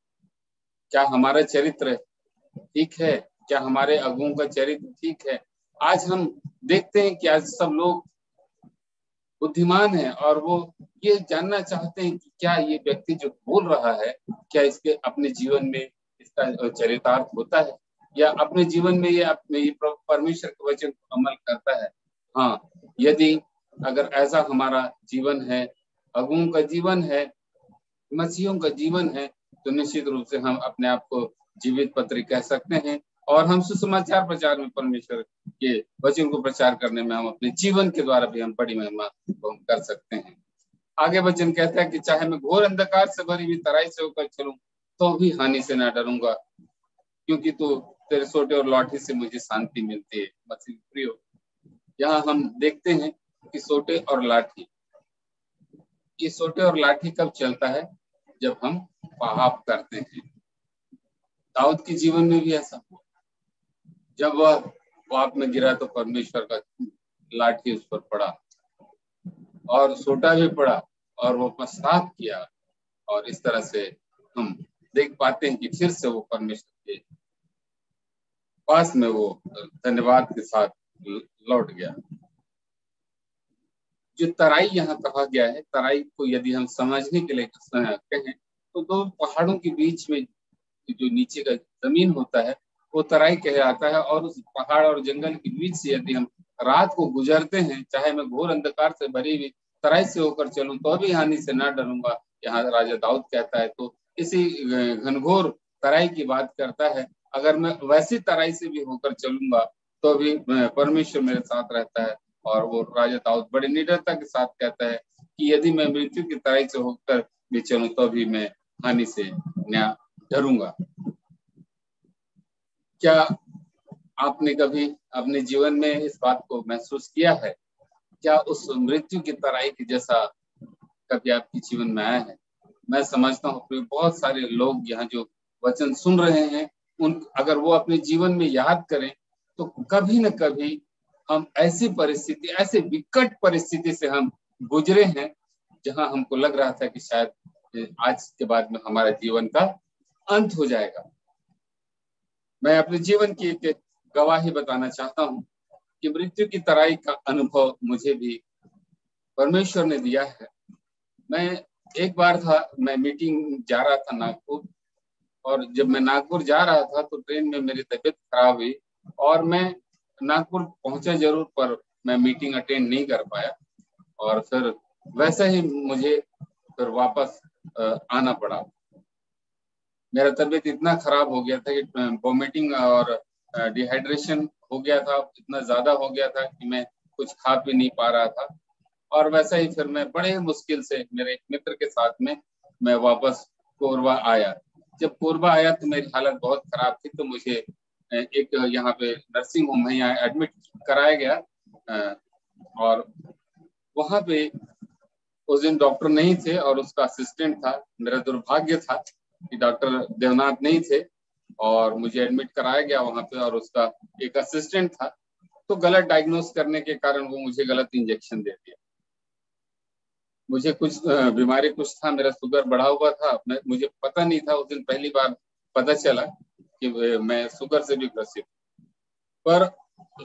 क्या हमारा चरित्र ठीक है? क्या हमारे अगुओं का चरित्र ठीक है? आज हम देखते हैं कि आज सब लोग बुद्धिमान हैं और वो ये जानना चाहते हैं कि क्या ये व्यक्ति जो बोल रहा है, क्या इसके अपने जीवन में इसका चरितार्थ होता है, या अपने जीवन में ये परमेश्वर के वचन को अमल करता है। हाँ, यदि अगर ऐसा हमारा जीवन है, अगुओं का जीवन है, मसीहों का जीवन है, तो निश्चित रूप से हम अपने आप को जीवित पत्री कह सकते हैं और हम सुसमाचार प्रचार में, परमेश्वर के वचन को प्रचार करने में हम अपने जीवन के द्वारा भी हम बड़ी महिमा को कर सकते हैं। आगे वचन कहता है कि चाहे मैं घोर अंधकार से भरी हुई तराई से होकर चलूं तो भी हानि से ना डरूंगा, क्योंकि तो तेरे सोटे और लाठी से मुझे शांति मिलती है। मसीह प्रियो, यहाँ हम देखते हैं कि सोटे और लाठी, ये सोटे और लाठी कब चलता है? जब हम पाप करते हैं। दाऊद के जीवन में भी ऐसा हुआ, जब वह पाप में गिरा तो परमेश्वर का लाठी उस पर पड़ा और सोटा भी पड़ा और वो पश्चाताप किया, और इस तरह से हम देख पाते हैं कि फिर से वो परमेश्वर के पास में वो धन्यवाद के साथ लौट गया। जो तराई यहाँ कहा गया है, तराई को यदि हम समझने के लिए कहें तो दो पहाड़ों के बीच में जो नीचे का जमीन होता है वो तराई कहलाता है। और उस पहाड़ और जंगल के बीच से यदि हम रात को गुजरते हैं, चाहे मैं घोर अंधकार से भरी हुई तराई से होकर चलूं तो भी हानि से न डरूंगा, यहाँ राजा दाऊद कहता है। तो इसी घनघोर तराई की बात करता है। अगर मैं वैसी तराई से भी होकर चलूंगा तो भी परमेश्वर मेरे साथ रहता है। और वो राजा दाऊद बड़ी निडरता के साथ कहता है कि यदि मैं मृत्यु की तराई से होकर भी चलूं तो भी मैं हानि से न डरूंगा। क्या आपने कभी अपने जीवन में इस बात को महसूस किया है? क्या उस मृत्यु की तराई के जैसा कभी आपके जीवन में आया है? मैं समझता हूँ बहुत सारे लोग यहाँ जो वचन सुन रहे हैं, अगर वो अपने जीवन में याद करें तो कभी न कभी हम ऐसी परिस्थिति, ऐसे विकट परिस्थिति से हम गुजरे हैं जहां हमको लग रहा था कि शायद आज के बाद में हमारा जीवन का अंत हो जाएगा। मैं अपने जीवन की एक गवाही बताना चाहता हूं कि मृत्यु की तराई का अनुभव मुझे भी परमेश्वर ने दिया है। मैं एक बार मैं मीटिंग जा रहा था नागपुर, और जब मैं नागपुर जा रहा था तो ट्रेन में मेरी तबीयत खराब हुई और मैं नागपुर पहुंचा जरूर, पर मैं मीटिंग अटेंड नहीं कर पाया। और फिर वैसे ही मुझे फिर वापस आना पड़ा। मेरा तबीयत इतना खराब हो गया था कि वोमिटिंग और डिहाइड्रेशन हो गया था, इतना ज्यादा हो गया था कि मैं कुछ खा पी नहीं पा रहा था। और वैसा ही फिर मैं बड़े मुश्किल से मेरे एक मित्र के साथ में मैं वापस कोरबा आया। जब कोरबा आया तो मेरी हालत बहुत खराब थी, तो मुझे एक यहाँ पे नर्सिंग होम में यहाँ एडमिट कराया गया। और वहाँ पे उस दिन डॉक्टर नहीं थे और उसका असिस्टेंट था। मेरा दुर्भाग्य था कि डॉक्टर देवनाथ नहीं थे और मुझे एडमिट कराया गया वहाँ पे, और उसका एक असिस्टेंट था। तो गलत डायग्नोस करने के कारण वो मुझे गलत इंजेक्शन दे दिया। मुझे कुछ बीमारी कुछ था, मेरा शुगर बढ़ा हुआ था। मुझे पता नहीं था, उस दिन पहली बार पता चला कि मैं शुगर से भी ग्रसित। पर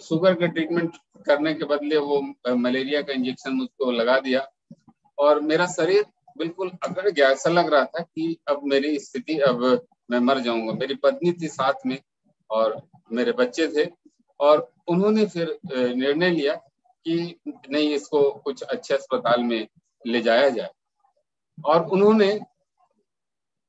शुगर का ट्रीटमेंट करने के बदले वो मलेरिया का इंजेक्शन मुझको लगा दिया और मेरा शरीर बिल्कुल अकड़ गया। ऐसा लग रहा था कि अब मेरी स्थिति, अब मैं मर जाऊंगा। मेरी पत्नी थी साथ में और मेरे बच्चे थे, और उन्होंने फिर निर्णय लिया कि नहीं, इसको कुछ अच्छे अस्पताल में ले जाया जाए। और उन्होंने,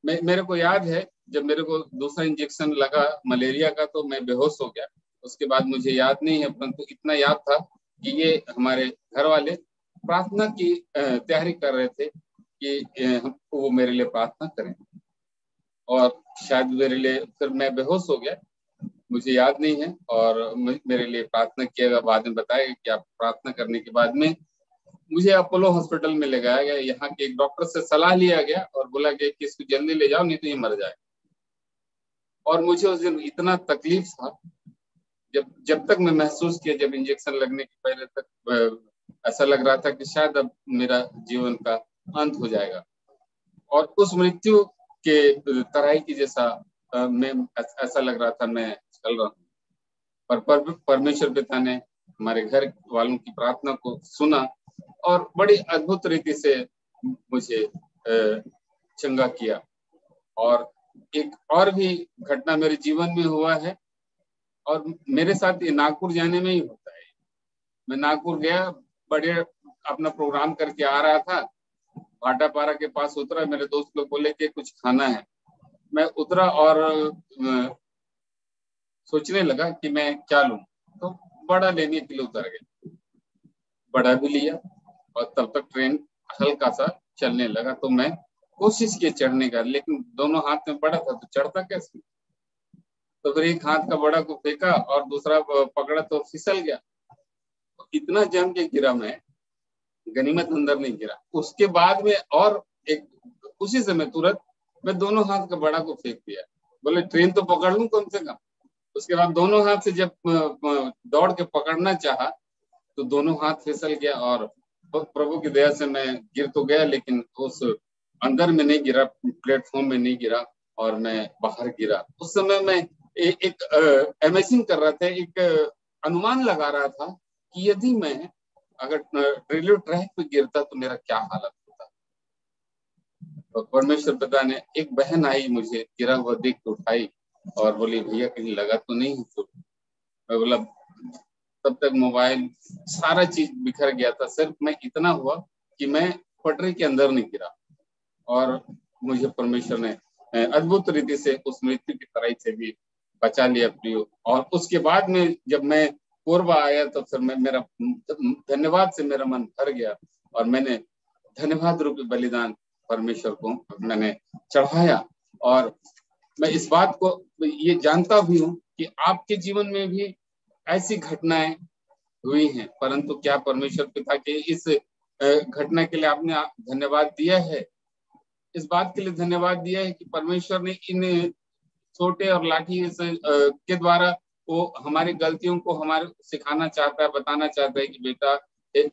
मेरे को याद है जब मेरे को दूसरा इंजेक्शन लगा मलेरिया का तो मैं बेहोश हो गया। उसके बाद मुझे याद नहीं है, परंतु इतना याद था कि ये हमारे घर वाले प्रार्थना की तैयारी कर रहे थे कि वो मेरे लिए प्रार्थना करें। और शायद मेरे लिए, फिर मैं बेहोश हो गया, मुझे याद नहीं है। और मेरे लिए प्रार्थना किया, बाद में बताया कि आप प्रार्थना करने के बाद में मुझे अपोलो हॉस्पिटल में ले गया गया। यहाँ के एक डॉक्टर से सलाह लिया गया और बोला गया कि इसको जल्दी ले जाओ, नहीं तो ये मर जाए। और मुझे उस दिन इतना तकलीफ था, जब तक मैं महसूस किया, जब इंजेक्शन लगने के पहले तक ऐसा लग रहा था कि शायद अब मेरा जीवन का अंत हो जाएगा। और उस मृत्यु के तराई की जैसा मैं, ऐसा लग रहा था मैं चल रहा हूँ। पर परमेश्वर पिता ने हमारे घर वालों की प्रार्थना को सुना और बड़ी अद्भुत रीति से मुझे चंगा किया। और एक और भी घटना मेरे जीवन में हुआ है, और मेरे साथ ये नागपुर जाने में ही होता है। मैं नागपुर गया, बड़े अपना प्रोग्राम करके आ रहा था, भाटापारा के पास उतरा। मेरे दोस्त लोग बोले कि कुछ खाना है। मैं उतरा और सोचने लगा कि मैं क्या लूं, तो बड़ा लेने के लिए उतर गया। बड़ा भी लिया और तब तक ट्रेन हल्का सा चलने लगा। तो मैं कोशिश की चढ़ने का, लेकिन दोनों हाथ में बड़ा था तो चढ़ता कैसे। तो फिर एक हाथ का बड़ा को फेंका और दूसरा पकड़ा तो फिसल गया। तो इतना जम के गिरा मैं, गनीमत अंदर नहीं गिरा। उसके बाद में और एक उसी समय तुरंत मैं दोनों हाथ का बड़ा को फेंक दिया, बोले ट्रेन तो पकड़ लूं कम से कम। उसके बाद दोनों हाथ से जब दौड़ के पकड़ना चाहा तो दोनों हाथ फिसल गया और प्रभु की दया से मैं गिर तो गया, लेकिन उस अंदर में नहीं गिरा, प्लेटफॉर्म में नहीं गिरा और मैं बाहर गिरा। उस समय मैं एक अमेजिंग कर रहा था, एक अनुमान लगा रहा था कि यदि मैं अगर रेलवे ट्रैक पे गिरता तो मेरा क्या हालत होता। तो परमेश्वर पिता ने, एक बहन आई मुझे गिरा हुआ देख के उठाई और बोली भैया कहीं लगा तो नहीं है चोट। मैं बोला, तब तक मोबाइल सारा चीज बिखर गया था, सिर्फ मैं इतना हुआ कि मैं पटरी के अंदर नहीं गिरा और मुझे परमेश्वर ने अद्भुत रीति से उस मृत्यु की तराई से भी बचा लिया प्रियो। और उसके बाद में जब मैं कोरबा आया तो फिर मैं मेरा धन्यवाद से मेरा मन भर गया और मैंने धन्यवाद रूपी बलिदान परमेश्वर को मैंने चढ़ाया। और मैं इस बात को ये जानता भी हूँ कि आपके जीवन में भी ऐसी घटनाएं हुई हैं, परंतु क्या परमेश्वर पिता के इस घटना के लिए आपने धन्यवाद दिया है? इस बात के लिए धन्यवाद दिया है कि परमेश्वर ने इन छोटे और लाठी के द्वारा वो हमारी गलतियों को हमारे सिखाना चाहता है, बताना चाहता है कि बेटा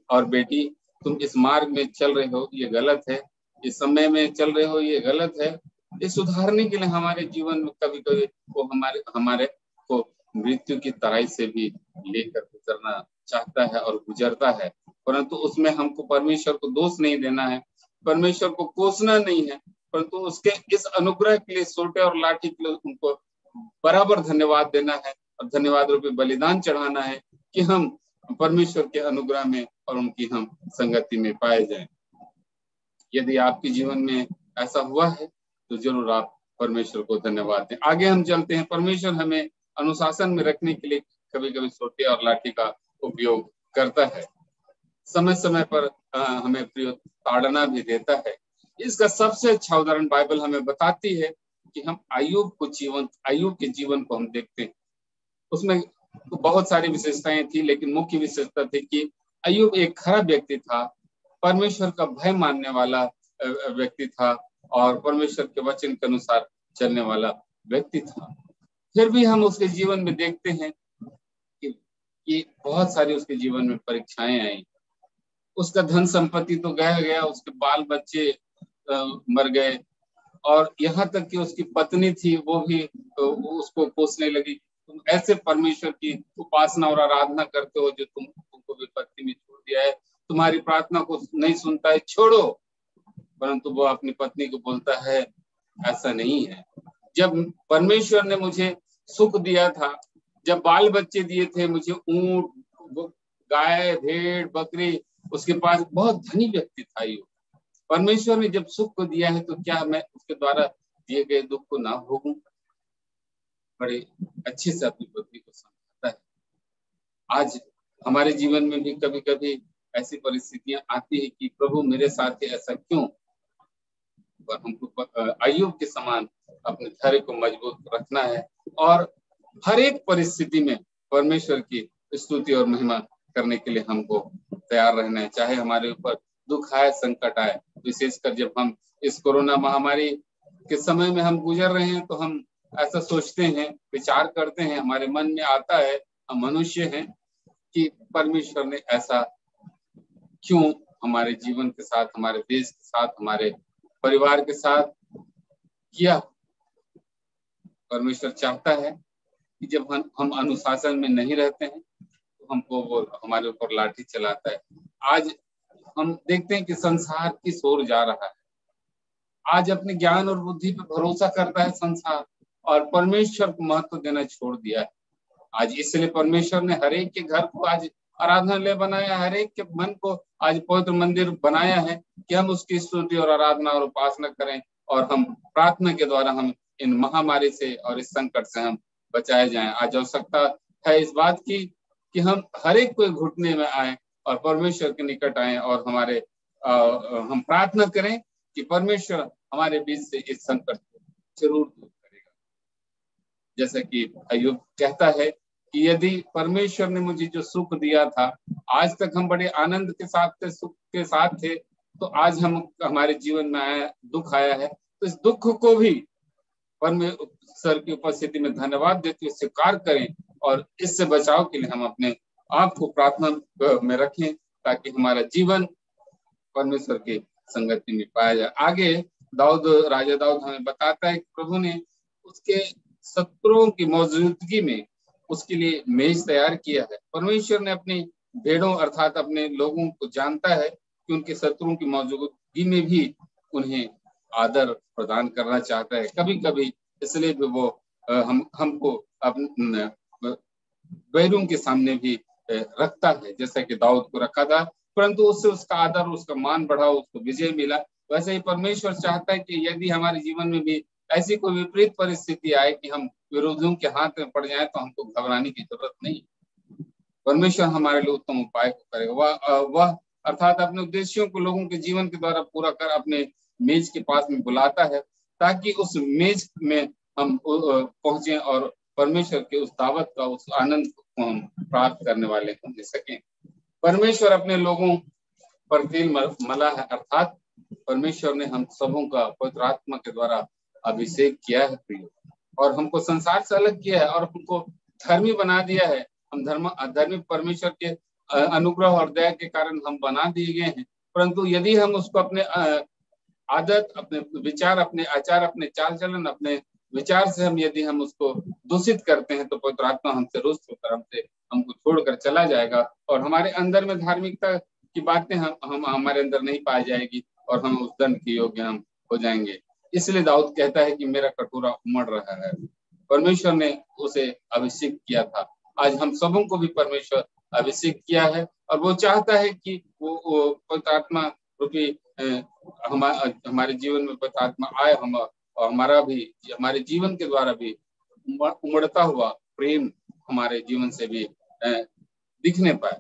और बेटी तुम इस मार्ग में चल रहे हो, ये गलत है, इस समय में चल रहे हो, ये गलत है। ये सुधारने के लिए हमारे जीवन में कभी कभी वो हमारे को मृत्यु की तराई से भी लेकर गुजरना चाहता है और गुजरता है, परंतु उसमें हमको परमेश्वर को दोष नहीं देना है, परमेश्वर को कोसना नहीं है, परंतु उसके इस अनुग्रह के लिए, सोटे और लाठी के लिए उनको बराबर धन्यवाद देना है और धन्यवाद रूपी बलिदान चढ़ाना है कि हम परमेश्वर के अनुग्रह में और उनकी हम संगति में पाए जाएं। यदि आपके जीवन में ऐसा हुआ है तो जरूर आप परमेश्वर को धन्यवाद दें। आगे हम चलते हैं। परमेश्वर हमें अनुशासन में रखने के लिए कभी कभी सोटे और लाठी का उपयोग करता है, समय समय पर हमें प्रिय ताड़ना भी देता है। इसका सबसे अच्छा उदाहरण बाइबल हमें बताती है कि हम अय्यूब के जीवन को हम देखते हैं। उसमें तो बहुत सारी विशेषताएं थी, लेकिन मुख्य विशेषता थी कि अय्यूब एक खरा व्यक्ति था, परमेश्वर का भय मानने वाला व्यक्ति था और परमेश्वर के वचन के अनुसार चलने वाला व्यक्ति था। फिर भी हम उसके जीवन में देखते हैं कि बहुत सारी उसके जीवन में परीक्षाएं आई। उसका धन संपत्ति तो गया, उसके बाल बच्चे मर गए और यहाँ तक कि उसकी पत्नी थी वो भी उसको कोसने लगी, तुम ऐसे परमेश्वर की उपासना और आराधना करते हो जो तुमको विपत्ति में छोड़ दिया है, तुम्हारी प्रार्थना को नहीं सुनता है, छोड़ो। परंतु वो अपनी पत्नी को बोलता है ऐसा नहीं है। जब परमेश्वर ने मुझे सुख दिया था, जब बाल बच्चे दिए थे, मुझे ऊंट, गाय, भेड़, बकरी, उसके पास बहुत धनी व्यक्ति था ये। परमेश्वर ने जब सुख को दिया है तो क्या मैं उसके द्वारा दिए गए दुख को ना भोगूं? बड़े अच्छे से अपनी पत्नी को समझाता है। आज हमारे जीवन में भी कभी कभी ऐसी परिस्थितियां आती है कि प्रभु मेरे साथ ऐसा क्यों? पर हमको अय्यूब के समान अपने धैर्य को मजबूत रखना है और हर एक परिस्थिति में परमेश्वर की स्तुति और महिमा करने के लिए हमको तैयार रहना है। चाहे हमारे ऊपर दुख आए, संकट आए, विशेषकर जब हम इस कोरोना महामारी के समय में हम गुजर रहे हैं तो हम ऐसा सोचते हैं, विचार करते हैं, हमारे मन में आता है, हम मनुष्य हैं, कि परमेश्वर ने ऐसा क्यों हमारे जीवन के साथ, हमारे देश के साथ, हमारे परिवार के साथ किया। परमेश्वर चाहता है कि जब हम अनुशासन में नहीं रहते हैं तो हमको वो हमारे ऊपर लाठी चलाता है। आज हम देखते हैं कि संसार किस ओर जा रहा है। आज अपने ज्ञान और बुद्धि पे भरोसा करता है संसार और परमेश्वर को महत्व देना छोड़ दिया है। आज इसलिए परमेश्वर ने हर एक के घर को आज आराधनालय बनाया, हर एक के मन को आज पवित्र मंदिर बनाया है कि हम उसकी स्तुति और आराधना और उपासना करें और हम प्रार्थना के द्वारा हम इन महामारी से और इस संकट से हम बचाए जाएं। आज आवश्यकता है इस बात की कि हम हर एक को घुटने में आए और परमेश्वर के निकट आए और हम प्रार्थना करें कि परमेश्वर हमारे बीच से इस संकट को जरूर दूर करेगा। जैसा कि अय्यूब कहता है कि यदि परमेश्वर ने मुझे जो सुख दिया था, आज तक हम बड़े आनंद के साथ थे, सुख के साथ थे, तो आज हमारे जीवन में आया दुख आया है, तो इस दुख को भी परमेश्वर की उपस्थिति में धन्यवाद देते हुए स्वीकार करें और इससे बचाव के लिए हम अपने आप को प्रार्थना में रखें ताकि हमारा जीवन परमेश्वर की संगति में पाया जाए। आगे राजा दाऊद हमें बताता है कि प्रभु ने उसके शत्रुओं की मौजूदगी में उसके लिए मेज तैयार किया है। परमेश्वर ने अपनी भेड़ों अर्थात अपने लोगों को जानता है कि उनके शत्रुओं की मौजूदगी में भी उन्हें आदर प्रदान करना चाहता है। कभी कभी इसलिए भी वो हमको अपने बैरों के सामने भी रखता है, जैसा कि दाऊद को रखा था, परंतु उससे उसका आदर, उसका मान बढ़ा, उसको विजय मिला। वैसे ही परमेश्वर चाहता है कि यदि हमारे जीवन में भी ऐसी कोई विपरीत परिस्थिति आए कि हम विरोधियों के हाथ में पड़ जाए, तो हमको घबराने की जरूरत नहीं। परमेश्वर हमारे लिए उत्तम उपाय को करेगा। वह अर्थात अपने उद्देश्यों को लोगों के जीवन के द्वारा पूरा कर अपने मेज के पास में बुलाता है, ताकि उस मेज में हम पहुंचे और परमेश्वर के उस दावत का, उस आनंद को हम प्राप्त करने वाले हो सकें। परमेश्वर अपने लोगों पर तेल मला है, अर्थात परमेश्वर ने हम सबों का पवित्र आत्मा के द्वारा अभिषेक किया है प्रिय, और हमको संसार से अलग किया है और हमको धर्मी बना दिया है। हम धर्मी परमेश्वर के अनुग्रह और दया के कारण हम बना दिए गए हैं। परंतु यदि हम उसको अपने आदत, अपने विचार, अपने आचार, अपने चाल चलन, अपने विचार से यदि हम उसको दूषित करते हैं, तो पवित्र आत्मा हमसे रुष्ट होकर हमको छोड़कर चला जाएगा और हमारे अंदर में धार्मिकता की बातें हम हमारे अंदर नहीं पाई जाएगी और हम उस दंड के योग्य हम हो जाएंगे। इसलिए दाऊद कहता है कि मेरा कटोरा उमड़ रहा है। परमेश्वर ने उसे अभिषेक किया था। आज हम सबों को भी परमेश्वर अभिषेक किया है और वो चाहता है कि वो पवित्र आत्मा रूपी हमारे जीवन में पवित्र आत्मा आए, हम और हमारा भी, हमारे जीवन के द्वारा भी उमड़ता हुआ प्रेम हमारे जीवन से भी दिखने पाए।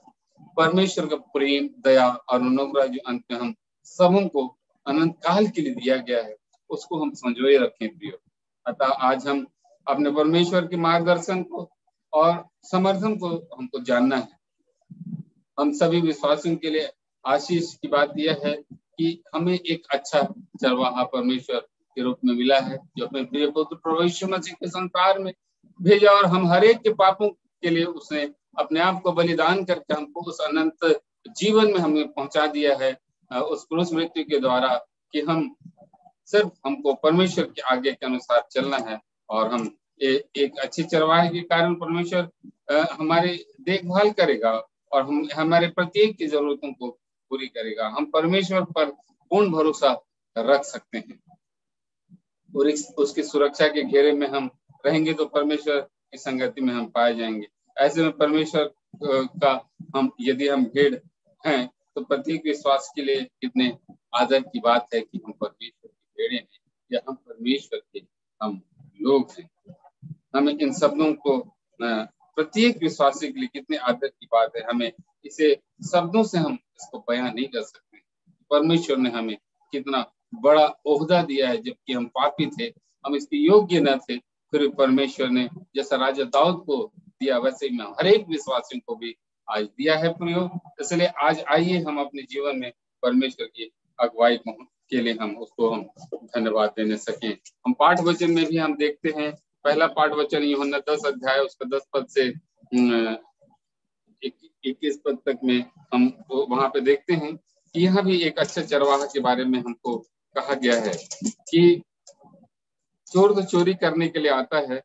परमेश्वर का प्रेम, दया और अनुग्रह जो अंत में हम सबों को अनंत काल के लिए दिया गया है, उसको हम संजोए रखें प्रियो। अतः आज हम अपने परमेश्वर के मार्गदर्शन को और समर्थन को हमको जानना है। हम सभी विश्वासियों के लिए आशीष की बात यह है कि हमें एक अच्छा चरवाहा परमेश्वर के रूप में मिला है, जो अपने प्रिय पुत्र प्रभु यीशु मसीह के संसार में भेजा और हम हर एक के पापों के लिए उसने अपने आप को बलिदान करके हमको उस अनंत जीवन में हमें पहुंचा दिया है, उस क्रूस मृत्यु के द्वारा, कि हम सिर्फ हमको परमेश्वर के आगे के अनुसार चलना है और हम एक अच्छे चरवाहे के कारण परमेश्वर हमारी देखभाल करेगा और हम हमारे प्रत्येक की जरूरतों को पूरी करेगा। हम परमेश्वर पर पूर्ण भरोसा रख सकते हैं और उसकी सुरक्षा के घेरे में हम रहेंगे तो परमेश्वर की संगति में हम पाए जाएंगे। ऐसे में परमेश्वर का यदि हम भेड़ हैं तो प्रत्येक विश्वास के लिए कितने आदर की बात है कि हम परमेश्वर की भेड़ें हैं या हम परमेश्वर के हम लोग हैं। हमें इन शब्दों को प्रत्येक विश्वासी के लिए कितने आदर की बात है। हमें इसे शब्दों से हम इसको बयां नहीं कर सकते। परमेश्वर ने हमें कितना बड़ा ओहदा दिया है, जबकि हम पापी थे, हम इसके योग्य न थे, फिर परमेश्वर ने जैसा राजा दाऊद को दिया वैसे ही हर एक विश्वासियों को भी आज दिया है प्रयोग। इसलिए आज आइए हम अपने जीवन में परमेश्वर की अगुवाई के लिए हम धन्यवाद देने सकें। हम पाठ वचन में भी हम देखते हैं, पहला पाठ वचन यूहन्ना 10 अध्याय उसका 10 पद से 21 पद तक में हम वहां पे देखते हैं कि यहाँ भी एक अच्छा चरवाहा के बारे में हमको कहा गया है कि चोर तो चोरी करने के लिए आता है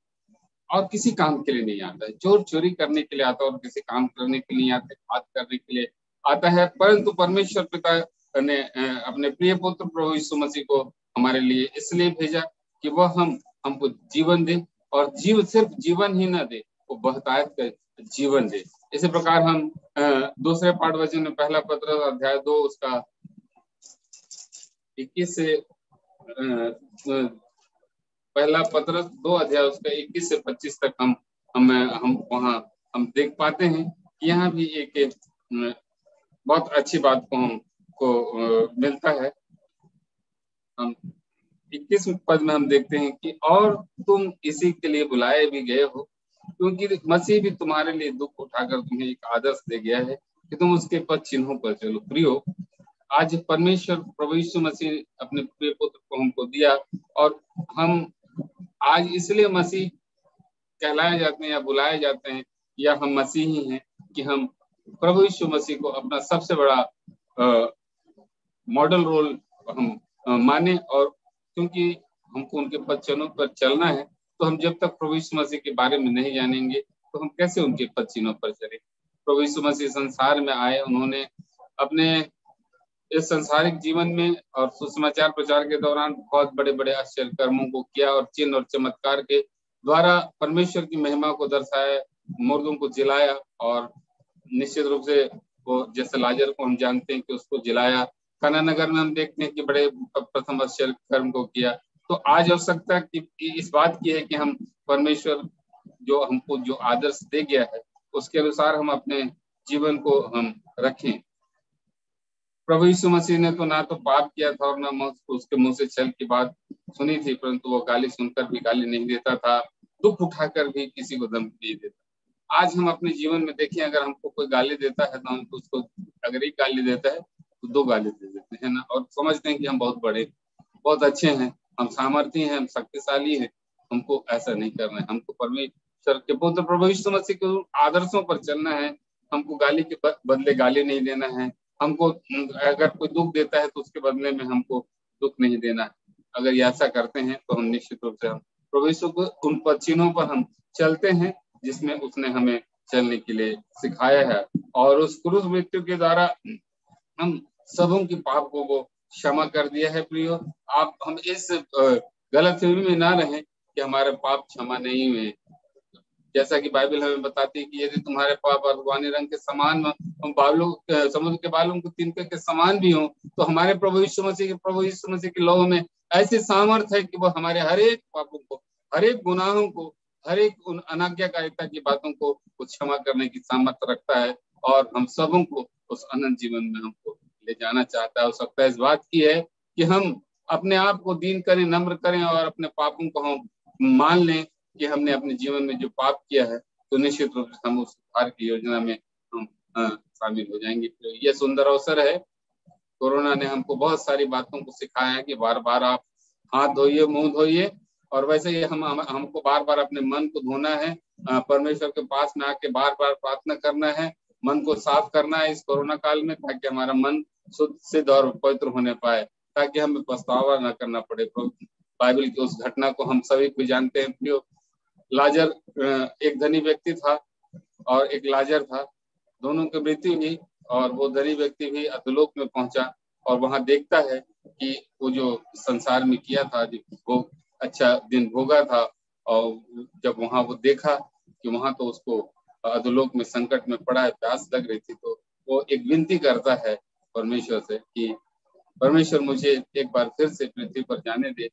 और किसी काम के लिए नहीं आता है। चोर चोरी करने के लिए आता है और किसी काम करने के लिए नहीं आता है, बात करने के लिए आता है। परंतु परमेश्वर पिता ने अपने प्रिय पुत्र प्रभु यीशु मसीह को हमारे लिए इसलिए भेजा कि वह हमको जीवन दे और सिर्फ जीवन ही न दे, वो बहुतायत का जीवन दे। इसी प्रकार हम दूसरे पाठ वचन में पहला पत्र अध्याय 2 उसका 21 से पहला पत्र 2 अध्याय उसका 21 से 25 तक हम वहाँ हम देख पाते हैं कि यहाँ भी एक बहुत अच्छी बात को हमको मिलता है। हम 21 पद में हम देखते हैं कि और तुम इसी के लिए बुलाए भी गए हो, क्योंकि मसीह भी तुम्हारे लिए दुख उठाकर तुम्हें एक आदर्श दे गया है कि तुम उसके पद चिन्हों पर चलो। प्रियो, आज परमेश्वर प्रभु यीशु मसीह अपने प्रिय पुत्र को हमको दिया और हम आज इसलिए मसीह कहलाए जाते हैं या बुलाए जाते हैं या हम मसीह ही हैं कि हम प्रभु यीशु मसीह को अपना सबसे बड़ा मॉडल रोल हम माने। और क्योंकि हमको उनके पद चिन्हों पर चलना है, तो हम जब तक प्रभु यीशु मसीह के बारे में नहीं जानेंगे, तो हम कैसे उनके पद चिन्हों पर चले। प्रभु यीशु मसीह संसार में आए, उन्होंने अपने इस संसारिक जीवन में और सुसमाचार प्रचार के दौरान बहुत बड़े बड़े आश्चर्य कर्मों को किया और चिन्ह और चमत्कार के द्वारा परमेश्वर की महिमा को दर्शाया, मुर्दों को जिलाया और निश्चित रूप से वो जैसे लाजर को हम जानते हैं कि उसको जिलाया। कना नगर में हम देखते हैं कि बड़े प्रथम आश्चर्य कर्म को किया। तो आज आवश्यकता की इस बात की है कि हम परमेश्वर जो हमको जो आदर्श दे गया है उसके अनुसार हम अपने जीवन को हम रखें। प्रभु यीशु मसीह ने तो ना तो पाप किया था और ना उसके मुंह से छल की बात सुनी थी, परंतु वो गाली सुनकर भी गाली नहीं देता था, दुख उठाकर भी किसी को धमकी नहीं देता। आज हम अपने जीवन में देखें, अगर हमको कोई गाली देता है तो हम उसको, अगर एक गाली देता है तो 2 गाली दे देते हैं ना, और समझते हैं कि हम बहुत बड़े, बहुत अच्छे हैं, हम सामर्थ्य हैं, हम शक्तिशाली हैं। हमको ऐसा नहीं करना है। हमको परमेश्वर के पुत्र प्रभु यीशु मसीह के आदर्शों पर चलना है। हमको गाली के बदले गाली नहीं देना है। हमको अगर कोई दुख देता है तो उसके बदले में हमको दुख नहीं देना है। अगर ये ऐसा करते हैं तो हम निश्चित रूप से हम प्रभु यीशु को उन पद चिन्हों पर हम चलते हैं जिसमें उसने हमें चलने के लिए सिखाया है, और उस क्रूस मृत्यु के द्वारा हम सबों की पापों को क्षमा कर दिया है। प्रियो, आप हम इस गलतफहमी में ना रहें कि हमारे पाप क्षमा नहीं हुए। जैसा कि बाइबल हमें बताती है कि यदि तुम्हारे पाप अरगवानी रंग के समान बालों समुद्र के बालों को तिनके के समान भी हो, तो हमारे प्रभु यीशु मसीह के लहू में ऐसी सामर्थ है कि वो हमारे हर एक पापों को, हर एक गुनाहों को, हर एक उन अनाज्ञाकारिता की बातों को क्षमा करने की सामर्थ रखता है, और हम सबों को उस अनंत जीवन में हमको ले जाना चाहता है। आवश्यकता इस बात की है कि हम अपने आप को दीन करें, नम्र करें और अपने पापों को हम मान लें कि हमने अपने जीवन में जो पाप किया है, तो निश्चित रूप से हम उस उद्धार की योजना में हम शामिल हो जाएंगे। तो यह सुंदर अवसर है। कोरोना ने हमको बहुत सारी बातों को सिखाया है कि बार बार आप हाथ धोइए, मुंह धोइए, और वैसे ही हमको बार बार अपने मन को धोना है, परमेश्वर के पास में आके बार बार प्रार्थना करना है, मन को साफ करना है इस कोरोना काल में, ताकि हमारा मन शुद्ध, सिद्ध और पवित्र होने पाए, ताकि हमें पछतावा न करना पड़े। बाइबल की उस घटना को हम सभी को जानते हैं। प्रियो, लाजर एक धनी व्यक्ति था और एक लाजर था, दोनों की मृत्यु हुई, और वो धनी व्यक्ति भी अधोलोक में पहुंचा और वहां देखता है कि वो जो संसार में किया था, वो अच्छा दिन भोगा था, और जब वहां वो देखा कि वहां तो उसको अधोलोक में संकट में पड़ा है, प्यास लग रही थी, तो वो एक विनती करता है परमेश्वर से कि परमेश्वर मुझे एक बार फिर से पृथ्वी पर जाने दे,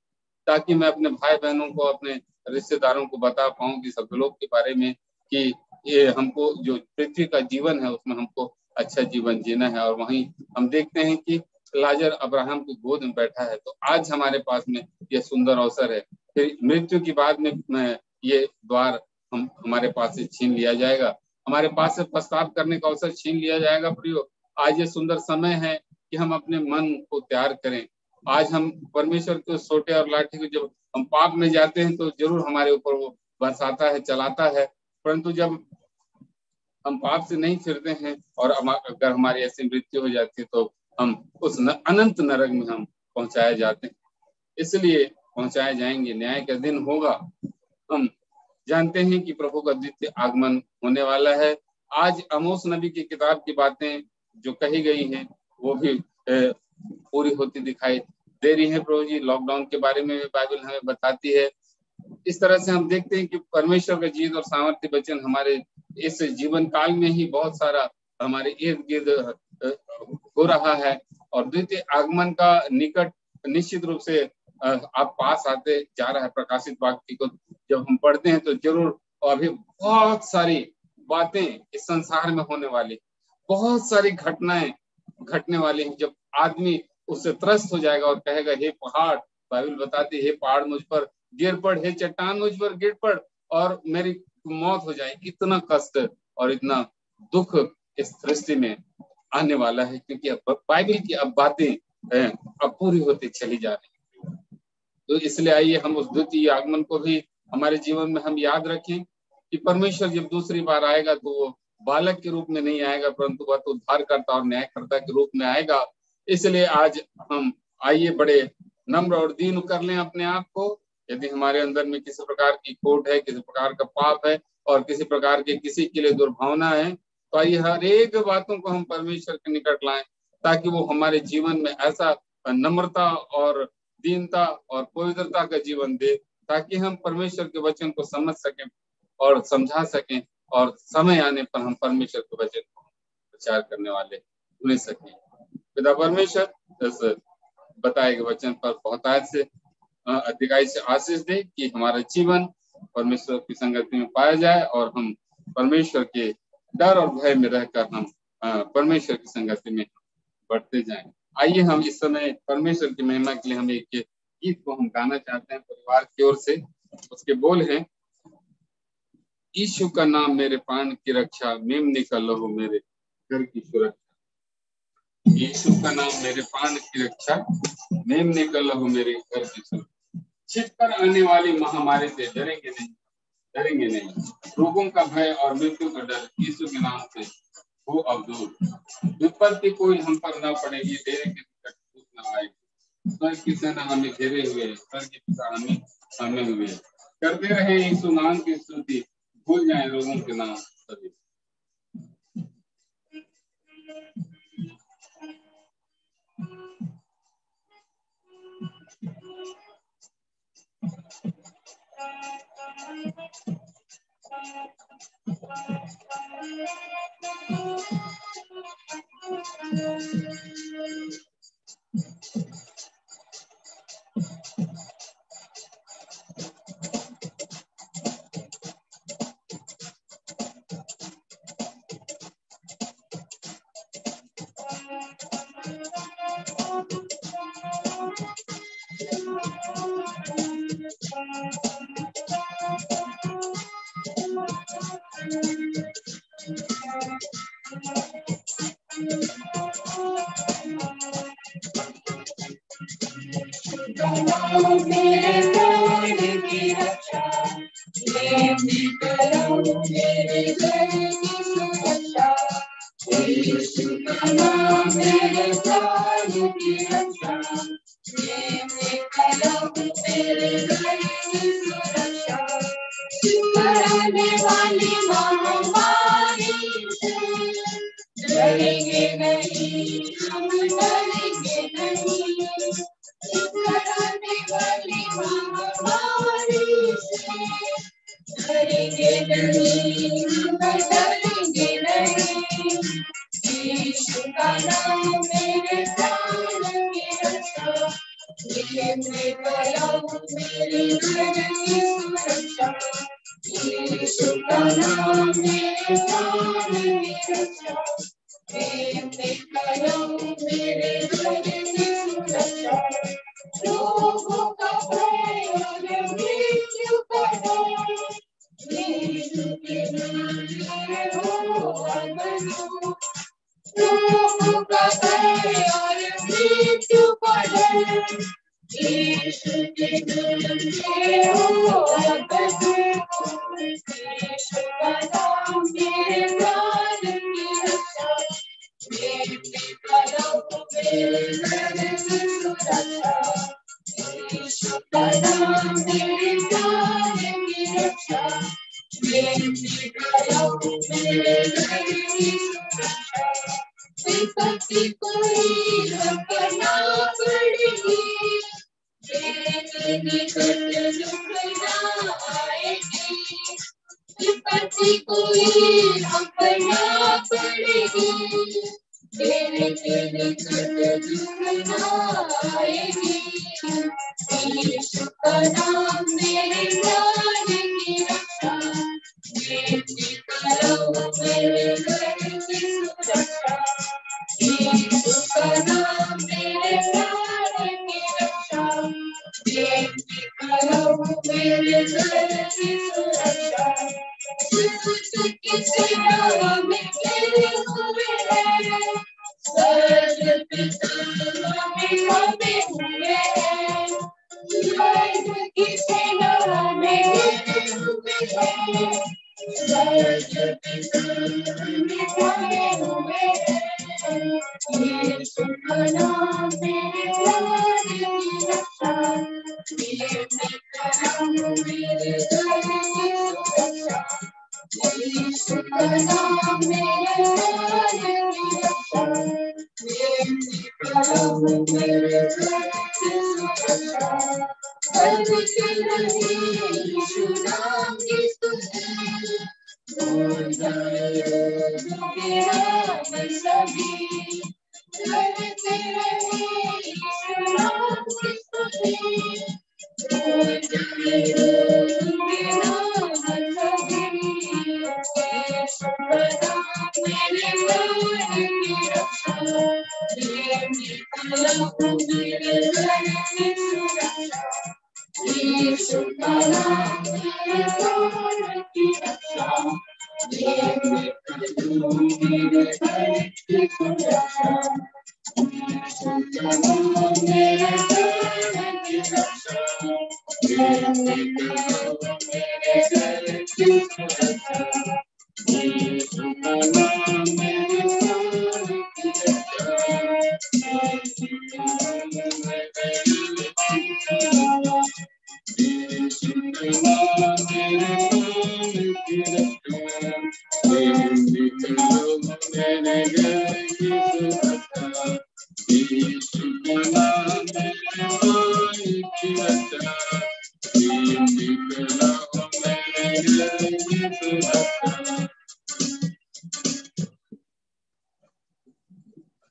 ताकि मैं अपने भाई बहनों को, अपने रिश्तेदारों को बता पाऊं कि सब लोग के बारे में कि ये हमको जो पृथ्वी का जीवन है उसमें हमको अच्छा जीवन जीना है। और वहीं हम देखते हैं कि लाजर अब्राहम की गोद में बैठा है। तो आज हमारे पास में यह सुंदर अवसर है। फिर मृत्यु के बाद में ये द्वार हमारे पास से छीन लिया जाएगा, हमारे पास से पश्चाताप करने का अवसर छीन लिया जाएगा। प्रियो, आज ये सुंदर समय है कि हम अपने मन को तैयार करें। आज हम परमेश्वर के सोटे और लाठी को, जब हम पाप में जाते हैं तो जरूर हमारे ऊपर वो बरसाता है, चलाता है, परंतु जब हम पाप से नहीं फिरते हैं और अगर हमारी ऐसी मृत्यु हो जाती है तो हम उस अनंत नरक में हम पहुंचाए जाते हैं। इसलिए पहुंचाए जाएंगे, न्याय का दिन होगा। हम जानते हैं कि प्रभु का द्वितीय आगमन होने वाला है। आज आमोस नबी की किताब की बातें जो कही गई हैं वो भी पूरी होती दिखाई दे रही है। प्रभु जी लॉकडाउन के बारे में बाइबल हमें बताती है। इस तरह से हम देखते हैं कि परमेश्वर का जीत और सामर्थ्य वचन हमारे इस जीवन काल में ही बहुत सारा हमारे इर्द गिर्द हो रहा है, और द्वितीय आगमन का निकट निश्चित रूप से आप पास आते जा रहा है। प्रकाशित वाक्य को जब हम पढ़ते हैं तो जरूर अभी बहुत सारी बातें इस संसार में होने वाली, बहुत सारी घटनाएं घटने वाली हैं, जब आदमी उससे त्रस्त हो जाएगा और कहेगा हे पहाड़, बाइबल बताती है, हे पहाड़ मुझ पर गिर पड़, हे चट्टान मुझ पर गिर पड़ और मेरी मौत हो जाए। इतना कष्ट और इतना दुख इस सृष्टि में आने वाला है, क्योंकि बाइबल की अब बातें अब पूरी होती चली जा रही है। तो इसलिए आइए हम उस द्वितीय आगमन को भी हमारे जीवन में हम याद रखें कि परमेश्वर जब दूसरी बार आएगा तो वो बालक के रूप में नहीं आएगा, परंतु वह तो उद्धारकर्ता और न्यायकर्ता के रूप में आएगा। इसलिए आज हम आइए बड़े नम्र और दीन कर लें अपने आप को यदि हमारे अंदर में किसी प्रकार की खोट है, किसी प्रकार का पाप है और किसी प्रकार के किसी के लिए दुर्भावना है, तो आइए हर एक बातों को हम परमेश्वर के निकट लाएं, ताकि वो हमारे जीवन में ऐसा नम्रता और दीनता और पवित्रता का जीवन दे, ताकि हम परमेश्वर के वचन को समझ सकें और समझा सकें, और समय आने पर हम परमेश्वर के वचन को प्रचार करने वाले सुन सकें। पिता परमेश्वर इस बताए गए वचन पर बहुतायत से अधिकाई से आशीष दे कि हमारा जीवन परमेश्वर की संगति में पाया जाए और हम परमेश्वर के डर और भय में रहकर हम परमेश्वर की संगति में बढ़ते जाएं। आइए हम इस समय परमेश्वर की महिमा के लिए हम एक गीत को हम गाना चाहते हैं परिवार की ओर से। उसके बोल हैं, यीशु का नाम मेरे प्राण की रक्षा, मेमने का लहू मेरे घर की सुरक्षा। यीशु का नाम मेरे प्राण की रक्षा, मेमने का लहू मेरे घर की सुरक्षा। छिप कर आने वाली महामारी से डरेंगे नहीं, रोगों का भय और मृत्यु का डर यीशु के नाम से हो अब दूर। विपत्ति कोई हम पर न पड़ेगी, डेरे के निकट भूत न आएगी। स्वर्ग की सेना हमें घेरे हुए, स्वर्ग की पिता हमें सामने हुए। करते रहे यीशु नाम की स्तुति, भूल जाए लोगों के नाम सभी।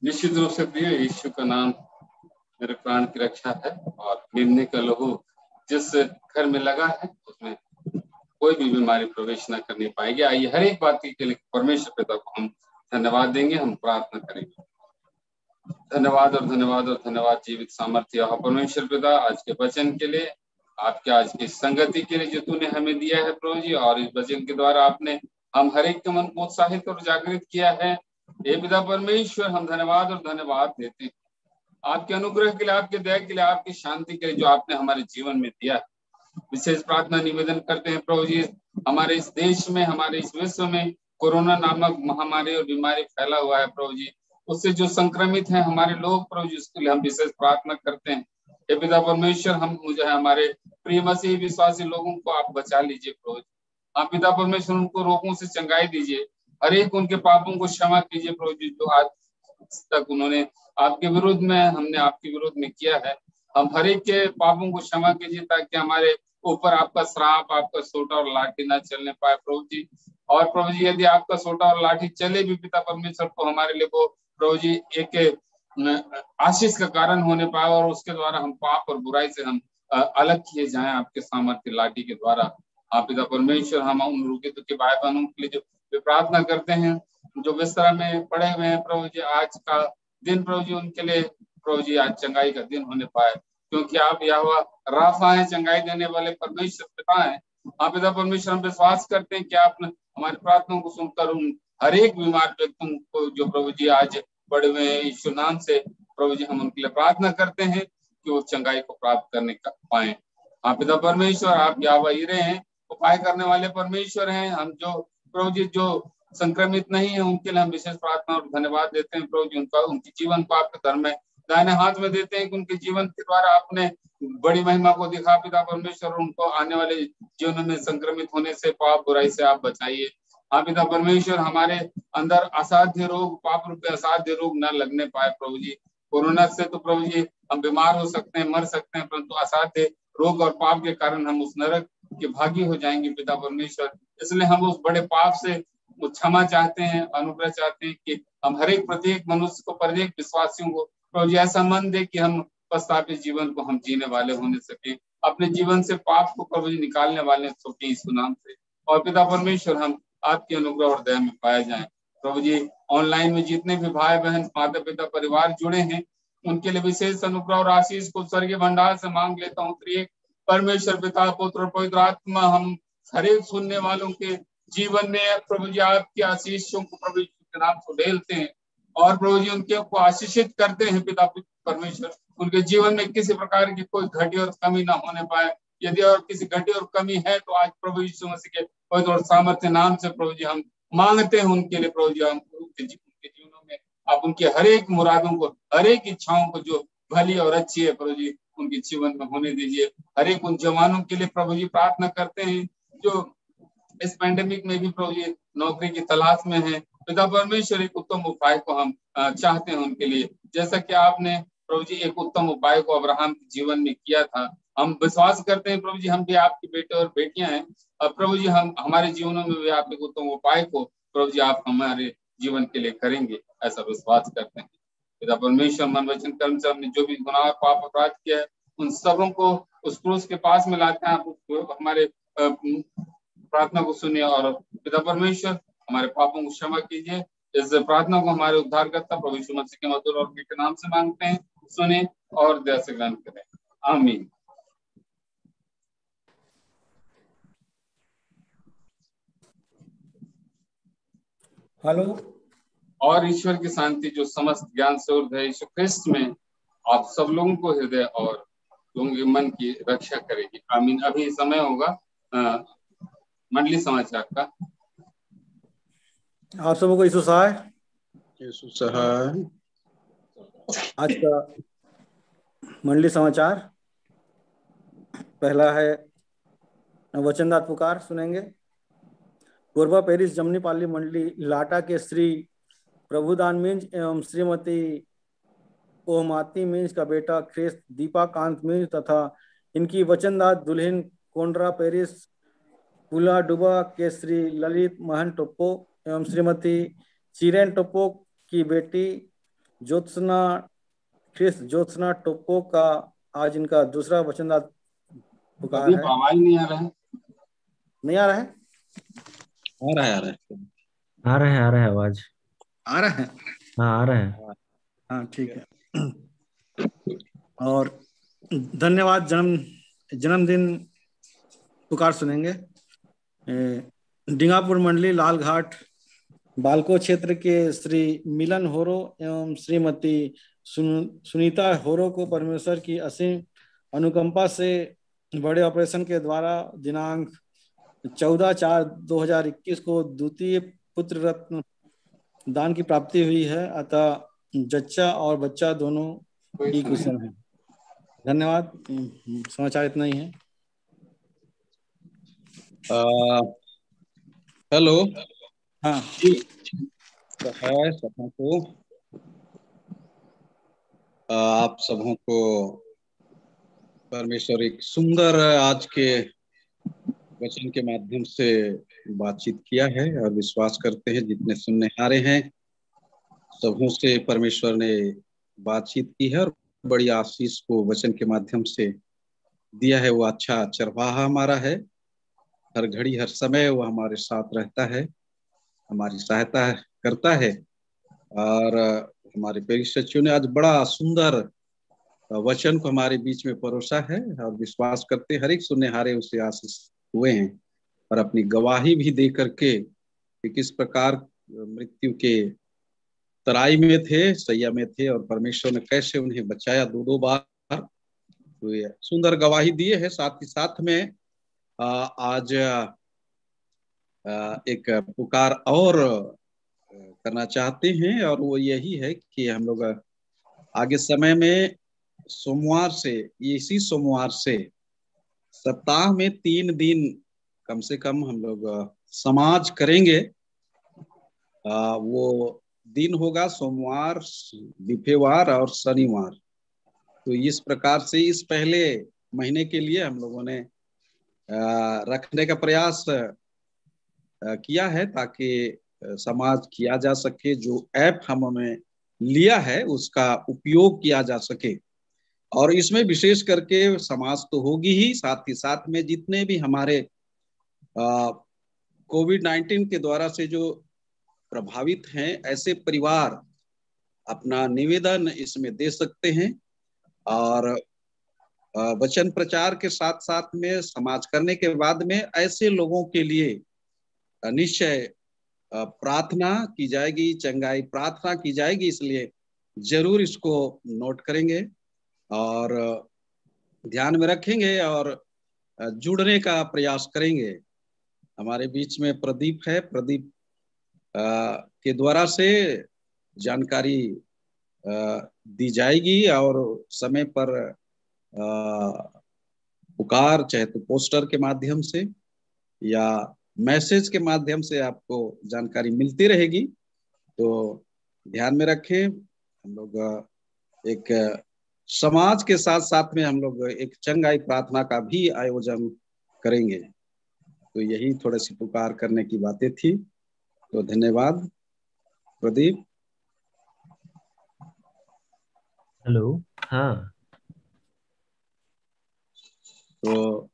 निश्चित रूप से प्रिय, यीशु का नाम मेरे प्राण की रक्षा है और निर्णय का लहू जिस घर में लगा है उसमें कोई भी बीमारी प्रवेश न करनी पाएगी। आइए हर एक बात के लिए परमेश्वर पिता को हम धन्यवाद देंगे, हम प्रार्थना करेंगे। धन्यवाद और धन्यवाद और धन्यवाद जीवित सामर्थ्य परमेश्वर पिता, आज के वचन के लिए, आपके आज की संगति के लिए जो तूने हमें दिया है प्रभु जी, और इस वचन के द्वारा आपने हम हर एक के मन को उत्साहित और जागृत किया है। हे पिता परमेश्वर, हम धन्यवाद और धन्यवाद देते हैं आपके अनुग्रह के लिए, आपके दया के लिए, आपकी शांति के लिए जो आपने हमारे जीवन में दिया। विशेष प्रार्थना निवेदन करते हैं प्रभु जी, हमारे इस देश में, हमारे इस विश्व में कोरोना नामक महामारी और बीमारी फैला हुआ है प्रभु जी, उससे जो संक्रमित हैं हमारे लोग प्रभु जी, उसके लिए हम विशेष प्रार्थना करते हैं। हे पिता परमेश्वर, हम जो है हमारे प्रिय मसीह विश्वासी लोगों को आप बचा लीजिए प्रभु जी। आप पिता परमेश्वर उनको रोगों से चंगाई दीजिए, हर एक उनके पापों को क्षमा कीजिए प्रभु जी, जो आज तक उन्होंने आपके विरुद्ध में, हमने आपके विरुद्ध में किया है। हम हर एक के पापों को क्षमा कीजिए ताकि हमारे ऊपर आपका श्राप, आपका सोटा और लाठी ना चलने पाए प्रभु जी। और प्रभु जी, यदि आपका सोटा और लाठी चले भी पिता परमेश्वर, तो हमारे लिए वो प्रभु जी एक आशीष का कारण होने पाए, और उसके द्वारा हम पाप और बुराई से हम अलग किए जाएं आपके सामर्थ्य लाठी के द्वारा। आप पिता परमेश्वर, हम उन रुके तो के भाई बहनों के लिए जो प्रार्थना करते हैं, जो बिस्तर में पड़े हुए हैं प्रभु जी, आज का दिन प्रभु जी उनके लिए प्रभु जी आज चंगाई का दिन होने पाए, क्योंकि आप यहोवा राफा है, चंगाई देने वाले परमेश्वर पिता है। आप पिता परमेश्वर, हम विश्वास करते हैं कि आप हमारी प्रार्थनाओं को सुनकर उन हर एक बीमार व्यक्तियों को जो प्रभु जी आज बड़े हुए हैं, यीशु नाम से प्रभु जी हम उनके लिए प्रार्थना करते हैं कि वो चंगाई को प्राप्त करने का पाए। आप पिता परमेश्वर, आप यहोवा यिरे हैं, उपाय करने वाले परमेश्वर हैं। हम जो प्रभु जी जो संक्रमित नहीं है उनके लिए हम विशेष प्रार्थना और धन्यवाद देते हैं प्रभु जी। उनके जीवन को आपके धर्म में दाहिने हाथ में देते हैं कि उनके जीवन के द्वारा आपने बड़ी महिमा को दिखा पिता परमेश्वर, उनको आने वाले जीवन में संक्रमित होने से, पाप बुराई से आप बचाइए। हाँ पिता परमेश्वर, हमारे अंदर असाध्य रोग, पाप रूप असाध्य रोग न लगने पाए प्रभु जी। कोरोना से तो प्रभु जी हम बीमार हो सकते हैं, मर सकते हैं, परंतु असाध्य रोग और पाप के कारण हम उस नरक के भागी हो जाएंगे पिता परमेश्वर। इसलिए हम उस बड़े पाप से क्षमा चाहते हैं, अनुग्रह चाहते हैं कि हम हर एक प्रत्येक मनुष्य को, प्रत्येक विश्वासियों को प्रभु जी ऐसा मन दे कि हम पश्चाताप जीवन को हम जीने वाले होने सके, अपने जीवन से पाप को प्रभु जी निकालने वाले छोटे यीशु नाम से। और पिता परमेश्वर, हम आपके अनुग्रह और दया में पाए जाएं प्रभु जी। ऑनलाइन में जितने भी भाई बहन, माता पिता, परिवार जुड़े हैं, उनके लिए विशेष अनुग्रह और आशीष को स्वर्गीय भंडार से मांग लेता हूँ। त्रिएक परमेश्वर पिता, पुत्र और पवित्र आत्मा हम हर एक सुनने वालों के जीवन में प्रभु जी आपके आशीषों को प्रभु के नाम को ढेलते हैं और प्रभु जी उनके को आशीषित करते हैं पिता परमेश्वर। उनके जीवन में किसी प्रकार की कोई घटी और कमी ना होने पाए। यदि और किसी घटी और कमी है तो आज प्रभु यीशु मसीह के पवित्र और सामर्थ्य नाम से प्रभु जी हम मांगते हैं उनके लिए प्रभु जी। हम उनके जीवनों में आप उनके हर एक मुरादों को, हर एक इच्छाओं को जो भली और अच्छी है प्रभु जी उनके जीवन में होने दीजिए। हर एक उन जवानों के लिए प्रभु जी प्रार्थना करते हैं जो इस पैंडेमिक में भी प्रभु जी नौकरी की तलाश में है। पिता परमेश्वर एक उत्तम उपाय को हम चाहते हैं उनके लिए, जैसा कि आपने प्रभु जी एक उत्तम उपाय को अब्राहम के जीवन में किया था। हम विश्वास करते हैं प्रभु जी, हम भी आपके बेटे और बेटियां हैं, और प्रभु जी हम हमारे जीवनों में भी आप एक उत्तम उपाय को प्रभु जी आप हमारे जीवन के लिए करेंगे, ऐसा विश्वास करते हैं। पिता परमेश्वर मन वचन कर्म से हमने जो भी गुनाह पाप अपराध किया है उन सबों को उस क्रूस के पास में लाते हैं। आप हमारे प्रार्थना को सुनिए और पिता परमेश्वर हमारे पापों को क्षमा कीजिए। इस प्रार्थना को हमारे उद्धारकर्ता प्रभु यीशु मसीह के मधुर और मीठे नाम से मांगते हैं, सुने और दया से ग्रहण करें, आमीन। हेलो। और ईश्वर की शांति जो समस्त ज्ञान से ऊर्ध्व है यीशु ख्रिस्त में आप सब लोगों को हृदय और लोगों के मन की रक्षा करेगी, आमीन। अभी समय होगा मंडली समाचार का। आप सबों को यीशु सहाय। यीशु सहाय। आज का मंडली समाचार पहला है वचनदार पुकार सुनेंगे। कोरबा पेरिस जमनी पाली मंडली लाटा के श्री प्रभुदान मिंज एवं श्रीमती ओहमाती मिंज का बेटा ख्रिस्त दीपा कांत मिंज तथा इनकी वचनदार दुल्हन कोंड्रा पेरिस पुला डुबा के श्री ललित महन टोप्पो एवं श्रीमती चिरेन टोप्पो की बेटी ज्योत्सना ख्रिस्त ज्योत्सना टोप्पो का आज इनका दूसरा वचनदार पुकार है। आवाज नहीं आ रहा है? नहीं आ रहा है? आ रहा है आ रहा है आवाज आ रहा है। हाँ आ रहा है। हाँ ठीक है। और धन्यवाद जन्मदिन पुकार सुनेंगे। डिंगापुर मंडली लालघाट बालको क्षेत्र के श्री मिलन होरो एवं श्रीमती सुनीता होरो को परमेश्वर की असीम अनुकंपा से बड़े ऑपरेशन के द्वारा दिनांक 14/4/2021 को द्वितीय पुत्र रत्न दान की प्राप्ति हुई है, अतः जच्चा और बच्चा दोनों ही कुशल हैं। धन्यवाद। समाचार इतना ही है। हेलो। हाँ सहाय सबों को आप सबों को परमेश्वर एक सुंदर आज के वचन के माध्यम से बातचीत किया है और विश्वास करते हैं जितने सुनने हारे हैं सबों से परमेश्वर ने बातचीत की है और बड़ी आशीष को वचन के माध्यम से दिया है। वो अच्छा चरवाहा हमारा है, हर घड़ी हर समय वो हमारे साथ रहता है, हमारी सहायता करता है। और हमारे पेरिस ने आज बड़ा सुंदर वचन को हमारे बीच में परोसा है और विश्वास करते हर एक सुनने हारे उसे आशीष हुए हैं और अपनी गवाही भी दे करके कि किस प्रकार मृत्यु के तराई में थे, सैया में थे और परमेश्वर ने कैसे उन्हें बचाया 2 बार, तो ये सुंदर गवाही दिए है। साथ ही साथ में आज एक पुकार और करना चाहते हैं और वो यही है कि हम लोग आगे समय में सोमवार से, इसी सोमवार से सप्ताह में 3 दिन कम से कम हम लोग समाज करेंगे। वो दिन होगा सोमवार, बुधवार और शनिवार। तो इस प्रकार से इस पहले महीने के लिए हम लोगों ने रखने का प्रयास किया है ताकि समाज किया जा सके। जो ऐप हमने लिया है उसका उपयोग किया जा सके और इसमें विशेष करके समाज तो होगी ही, साथ ही साथ में जितने भी हमारे कोविड-19 के द्वारा से जो प्रभावित हैं ऐसे परिवार अपना निवेदन इसमें दे सकते हैं और वचन प्रचार के साथ साथ में समाज करने के बाद में ऐसे लोगों के लिए निश्चय प्रार्थना की जाएगी, चंगाई प्रार्थना की जाएगी। इसलिए जरूर इसको नोट करेंगे और ध्यान में रखेंगे और जुड़ने का प्रयास करेंगे। हमारे बीच में प्रदीप है, प्रदीप के द्वारा से जानकारी दी जाएगी और समय पर पुकार चाहे तो पोस्टर के माध्यम से या मैसेज के माध्यम से आपको जानकारी मिलती रहेगी। तो ध्यान में रखें, हम लोग एक समाज के साथ साथ में हम लोग एक चंगाई प्रार्थना का भी आयोजन करेंगे। तो यही थोड़ी सी पुकार करने की बातें थी। तो धन्यवाद। प्रदीप। हेलो। हाँ, तो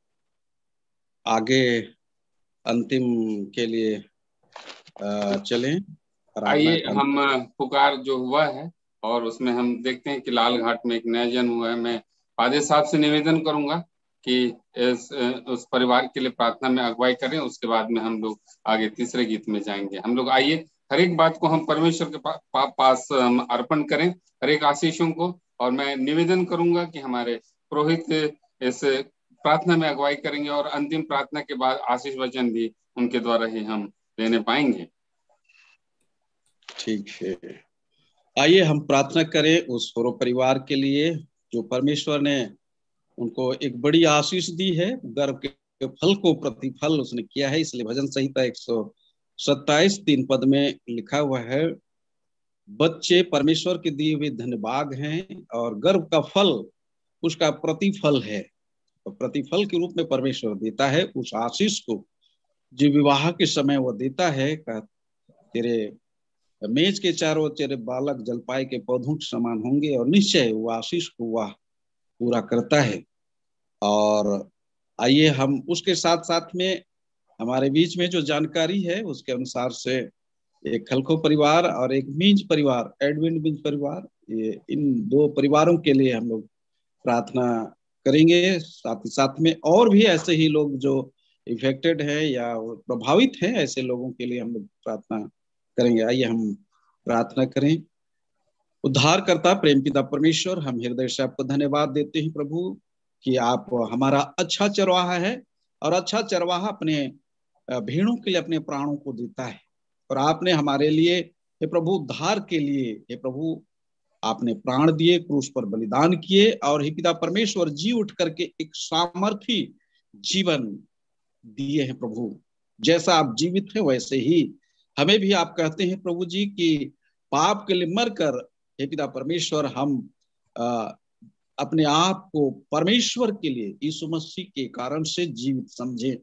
आगे अंतिम के लिए चलें। आइए, हम पुकार जो हुआ है और उसमें हम देखते हैं कि लाल घाट में एक नया जन्म हुआ है। मैं पादे साहब से निवेदन करूंगा कि उस परिवार के लिए प्रार्थना में अगुवाई करें। उसके बाद में हम लोग आगे तीसरे गीत में जाएंगे। हम लोग आइए, हर एक बात को हम परमेश्वर के पास अर्पण करें, हर एक आशीषों को। और मैं निवेदन करूंगा कि हमारे पुरोहित इस प्रार्थना में अगुवाई करेंगे और अंतिम प्रार्थना के बाद आशीष वचन भी उनके द्वारा ही हम लेने पाएंगे। ठीक है, आइए हम प्रार्थना करें उस होरो परिवार के लिए जो परमेश्वर ने उनको एक बड़ी आशीष दी है। गर्भ के फल को प्रतिफल उसने किया है। इसलिए भजन संहिता 127 3 पद में लिखा हुआ है, बच्चे परमेश्वर के दिए हुए धन्यभाग हैं और गर्भ का फल उसका प्रतिफल है। तो प्रतिफल के रूप में परमेश्वर देता है उस आशीष को जो विवाह के समय वो देता है। तेरे मेज के चारों तेरे बालक जलपाई के पौधों के समान होंगे, और निश्चय वो आशीष को वह पूरा करता है। और आइए हम उसके साथ साथ में हमारे बीच में जो जानकारी है उसके अनुसार से एक खलखो परिवार और एक मींज परिवार, एडविन मींज परिवार, ये इन दो परिवारों के लिए हम लोग प्रार्थना करेंगे। साथ ही साथ में और भी ऐसे ही लोग जो इफेक्टेड है या प्रभावित हैं, ऐसे लोगों के लिए हम लोग प्रार्थना करेंगे। आइए हम प्रार्थना करें। उद्धारकर्ता प्रेम पिता परमेश्वर, हम हृदय से आपको धन्यवाद देते हैं प्रभु कि आप हमारा अच्छा चरवाहा है, और अच्छा चरवाहा अपने भेड़ों के लिए अपने प्राणों को देता है। और आपने हमारे लिए हे प्रभु उद्धार के लिए हे प्रभु आपने प्राण दिए, क्रूस पर बलिदान किए, और हे पिता परमेश्वर जी उठ करके एक सामर्थी जीवन दिए हैं प्रभु। जैसा आप जीवित हैं वैसे ही हमें भी आप कहते हैं प्रभु जी कि पाप के लिए मरकर हे पिता परमेश्वर हम अपने आप को परमेश्वर के लिए यीशु मसीह के कारण से जीवित समझे,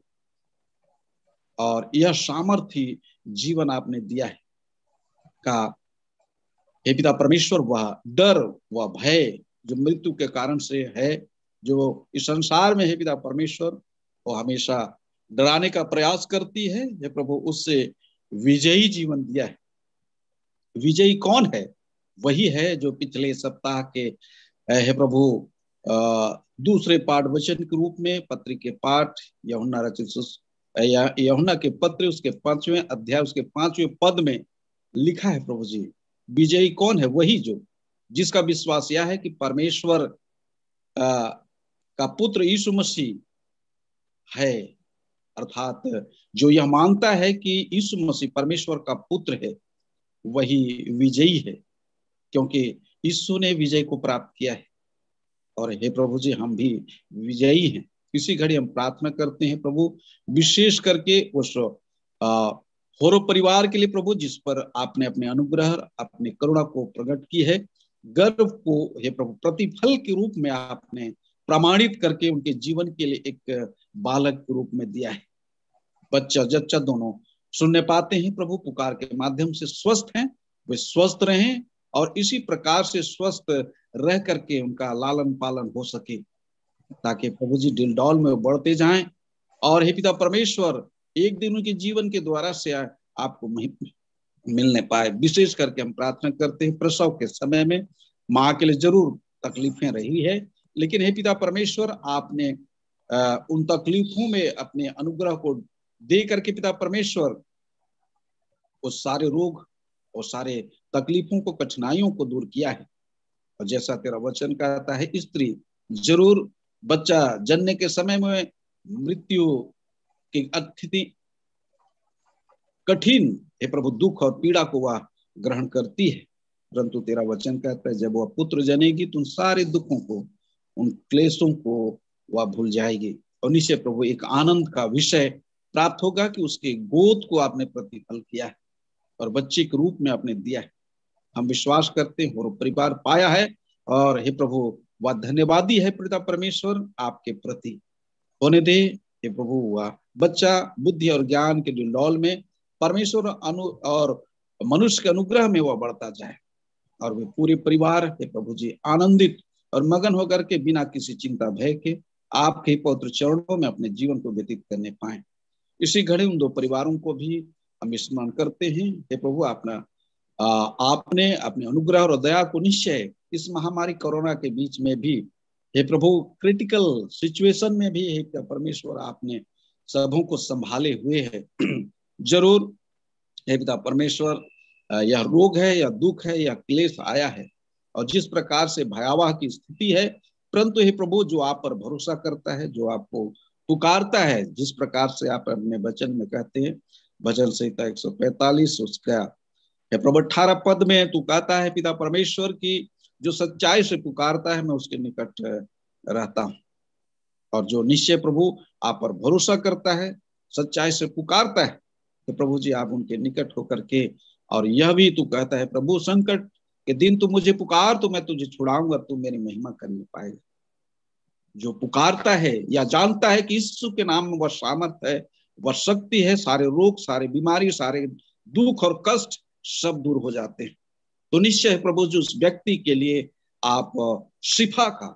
और यह सामर्थी जीवन आपने दिया है का हे पिता परमेश्वर वह डर वह भय जो मृत्यु के कारण से है, जो इस संसार में हे पिता परमेश्वर वो हमेशा डराने का प्रयास करती है, हे प्रभु उससे विजयी जीवन दिया है। विजयी कौन है? वही है जो पिछले सप्ताह के हे प्रभु दूसरे पाठ वचन के रूप में पत्री के पाठ यूहन्ना रचित यूहन्ना के पत्र उसके 5वें अध्याय उसके 5वें पद में लिखा है प्रभु जी। विजयी कौन है? वही जो जिसका विश्वास यह है कि परमेश्वर का पुत्र यीशु मसीह है, अर्थात जो यह मानता है कि यीशु मसीह परमेश्वर का पुत्र है वही विजयी है, क्योंकि यीशु ने विजय को प्राप्त किया है। और हे प्रभु जी हम भी विजयी हैं। इसी घड़ी हम प्रार्थना करते हैं प्रभु, विशेष करके उस होरो परिवार के लिए प्रभु जिस पर आपने अपने अनुग्रह अपने करुणा को प्रकट की है। गर्व को हे प्रभु प्रतिफल के रूप में आपने प्रमाणित करके उनके जीवन के लिए एक बालक के रूप में दिया है। बच्चा जच्चा दोनों सुनने पाते हैं प्रभु, पुकार के माध्यम से स्वस्थ हैं, वे स्वस्थ रहें और इसी प्रकार से स्वस्थ रह करके उनका लालन पालन हो सके, ताकि प्रभु जी डिलडॉल में बढ़ते जाएं और हे पिता परमेश्वर एक दिन उनके जीवन के द्वारा से आपको मिलने पाए। विशेष करके हम प्रार्थना करते हैं प्रसव के समय में माँ के लिए जरूर तकलीफें रही है, लेकिन हे पिता परमेश्वर आपने उन तकलीफों में अपने अनुग्रह को दे करके पिता परमेश्वर उस सारे रोग और सारे तकलीफों को कठिनाइयों को दूर किया है। और जैसा तेरा वचन कहता है स्त्री जरूर बच्चा जन्ने के समय में मृत्यु की अतिथि कठिन हे प्रभु दुख और पीड़ा को वह ग्रहण करती है, परंतु तेरा वचन कहता है जब वह पुत्र जनेगी तो उन सारे दुखों को उन क्लेशों को वह भूल जाएगी और निश्चय प्रभु एक आनंद का विषय प्राप्त होगा कि उसके गोद को आपने प्रतिफल किया है। और बच्चे के रूप में आपने दिया है। हम विश्वास करते हैं और परिवार पाया है, और हे प्रभु वह धन्यवादी है पिता परमेश्वर आपके प्रति। होने दे हे प्रभु वह बच्चा बुद्धि और ज्ञान के जो लौल में परमेश्वर और मनुष्य के अनुग्रह में वह बढ़ता जाए, और वे पूरे परिवार हे प्रभु जी आनंदित और मगन होकर के बिना किसी चिंता भय के आपके पवित्र चरणों में अपने जीवन को व्यतीत करने पाए। इसी घड़ी उन दो परिवारों को भी हम स्मरण करते हैं। हे प्रभु आपने अपने अनुग्रह और दया को निश्चय इस महामारी कोरोना के बीच में भी, हे प्रभु क्रिटिकल सिचुएशन में भी हे परमेश्वर आपने सबों को संभाले हुए है। जरूर हे पिता परमेश्वर यह रोग है या दुख है या क्लेश आया है, और जिस प्रकार से भयावह की स्थिति है, परंतु हे प्रभु जो आप पर भरोसा करता है, जो आपको पुकारता है, जिस प्रकार से आप अपने वचन में कहते हैं, भजन संहिता 145 उसका हे प्रभु 18 पद में तू कहता है पिता परमेश्वर की जो सच्चाई से पुकारता है मैं उसके निकट रहता हूं। और जो निश्चय प्रभु आप पर भरोसा करता है, सच्चाई से पुकारता है, तो प्रभु जी आप उनके निकट होकर के, और यह भी तू कहता है प्रभु संकट के दिन तू मुझे पुकार तो मैं तुझे छुड़ाऊंगा, तू मेरी महिमा करने पाएगा। जो पुकारता है या जानता है कि यीशु के नाम में वह सामर्थ है, वह शक्ति है, सारे रोग सारे बीमारी सारे दुख और कष्ट सब दूर हो जाते हैं। तो निश्चय प्रभु जी उस व्यक्ति के लिए आप शिफा का